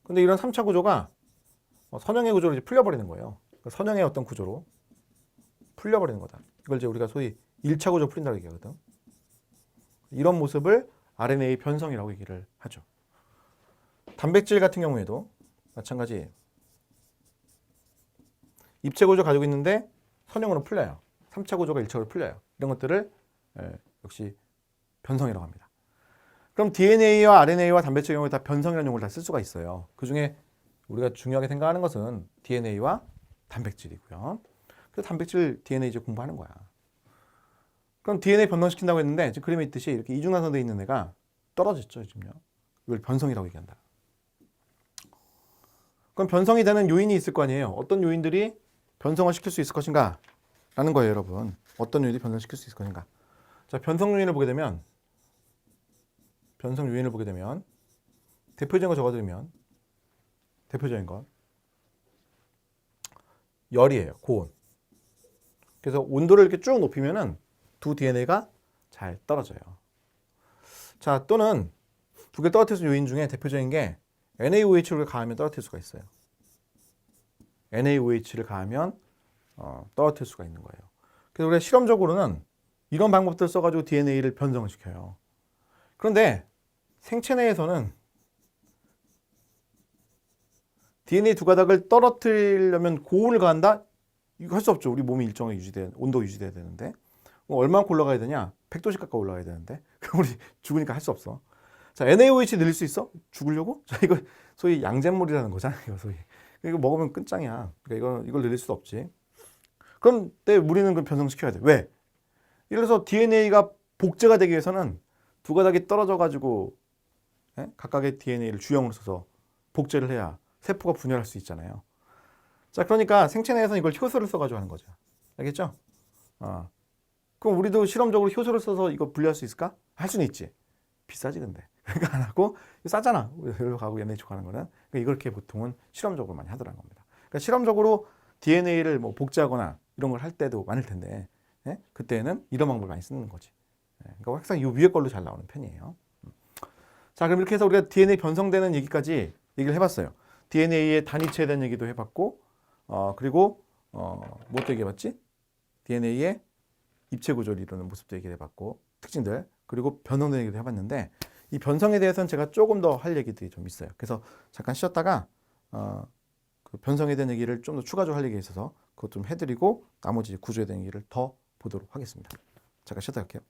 근데 이런 3차 구조가 선형의 구조로 이제 풀려버리는 거예요. 선형의 어떤 구조로 풀려버리는 거다. 이걸 이제 우리가 소위 1차 구조 풀린다고 얘기하거든. 이런 모습을 RNA 변성이라고 얘기를 하죠. 단백질 같은 경우에도 마찬가지. 입체 구조 가지고 있는데 선형으로 풀려요. 3차 구조가 1차로 풀려요. 이런 것들을 역시 변성이라고 합니다. 그럼 DNA와 RNA와 단백질의 경우에 다 변성이라는 용어를 다 쓸 수가 있어요. 그중에 우리가 중요하게 생각하는 것은 DNA와 단백질이고요. 그래서 단백질 DNA 이제 공부하는 거야. 그럼 DNA 변성시킨다고 했는데 지금 그림에 있듯이 이렇게 이중나선되어 있는 애가 떨어졌죠, 지금요. 이걸 변성이라고 얘기한다. 그럼 변성이 되는 요인이 있을 거 아니에요. 어떤 요인들이 변성을 시킬 수 있을 것인가? 라는 거예요, 여러분. 어떤 요인들이 변성시킬 수 있을 것인가? 자, 변성 요인을 보게 되면 대표적인 거 적어드리면 대표적인 것 열이에요. 고온. 그래서 온도를 이렇게 쭉 높이면은 두 DNA가 잘 떨어져요. 자, 또는 두 개 떨어뜨릴 수 있는 요인 중에 대표적인 게 NaOH를 가하면 떨어뜨릴 수가 있어요. NaOH를 가하면 떨어뜨릴 수가 있는 거예요. 그래서 우리가 실험적으로는 이런 방법들을 써가지고 DNA를 변성시켜요. 그런데 생체 내에서는 DNA 두 가닥을 떨어뜨리려면 고온을 가한다? 이거 할 수 없죠. 우리 몸이 일정하게 온도가 유지돼야 되는데. 얼마만큼 올라가야 되냐? 100도씩 가까이 올라가야 되는데. 그럼 우리 죽으니까 할 수 없어. 자, NaOH 늘릴 수 있어? 죽으려고? 자, 이거 소위 양잿물이라는 거잖아. 이거 소위. 이거 먹으면 끝장이야. 그러니까 이걸 늘릴 수 없지. 그럼 때 우리는 그 변성시켜야 돼. 왜? 예를 들어서 DNA가 복제가 되기 위해서는 두 가닥이 떨어져 가지고 각각의 DNA를 주형으로 써서 복제를 해야 세포가 분열할 수 있잖아요. 자, 그러니까 생체 내에서는 이걸 효소를 써가지고 하는 거죠. 알겠죠? 그럼 우리도 실험적으로 효소를 써서 이거 분리할 수 있을까? 할 수는 있지. 비싸지 근데. 그러니까 안 하고 싸잖아. 여기로 가고 NH 가는 거는. 그러니까 이걸 이렇게 보통은 실험적으로 많이 하더라는 겁니다. 그러니까 실험적으로 DNA를 뭐 복제하거나 이런 걸 할 때도 많을 텐데 그때는 이런 방법을 많이 쓰는 거지. 그러니까 항상 이 위에 걸로 잘 나오는 편이에요. 자, 그럼 이렇게 해서 우리가 DNA 변성되는 얘기까지 얘기를 해봤어요. DNA의 단위체에 대한 얘기도 해봤고, 그리고 무엇도 얘기해봤지? DNA의 입체 구조를 이루는 모습도 얘기를 해봤고, 특징들, 그리고 변성되는 얘기도 해봤는데, 이 변성에 대해서는 제가 조금 더 할 얘기들이 좀 있어요. 그래서 잠깐 쉬었다가 그 변성에 대한 얘기를 좀 더 추가적으로 할 얘기가 있어서 그것 좀 해드리고 나머지 구조에 대한 얘기를 더 보도록 하겠습니다. 잠깐 쉬었다 갈게요.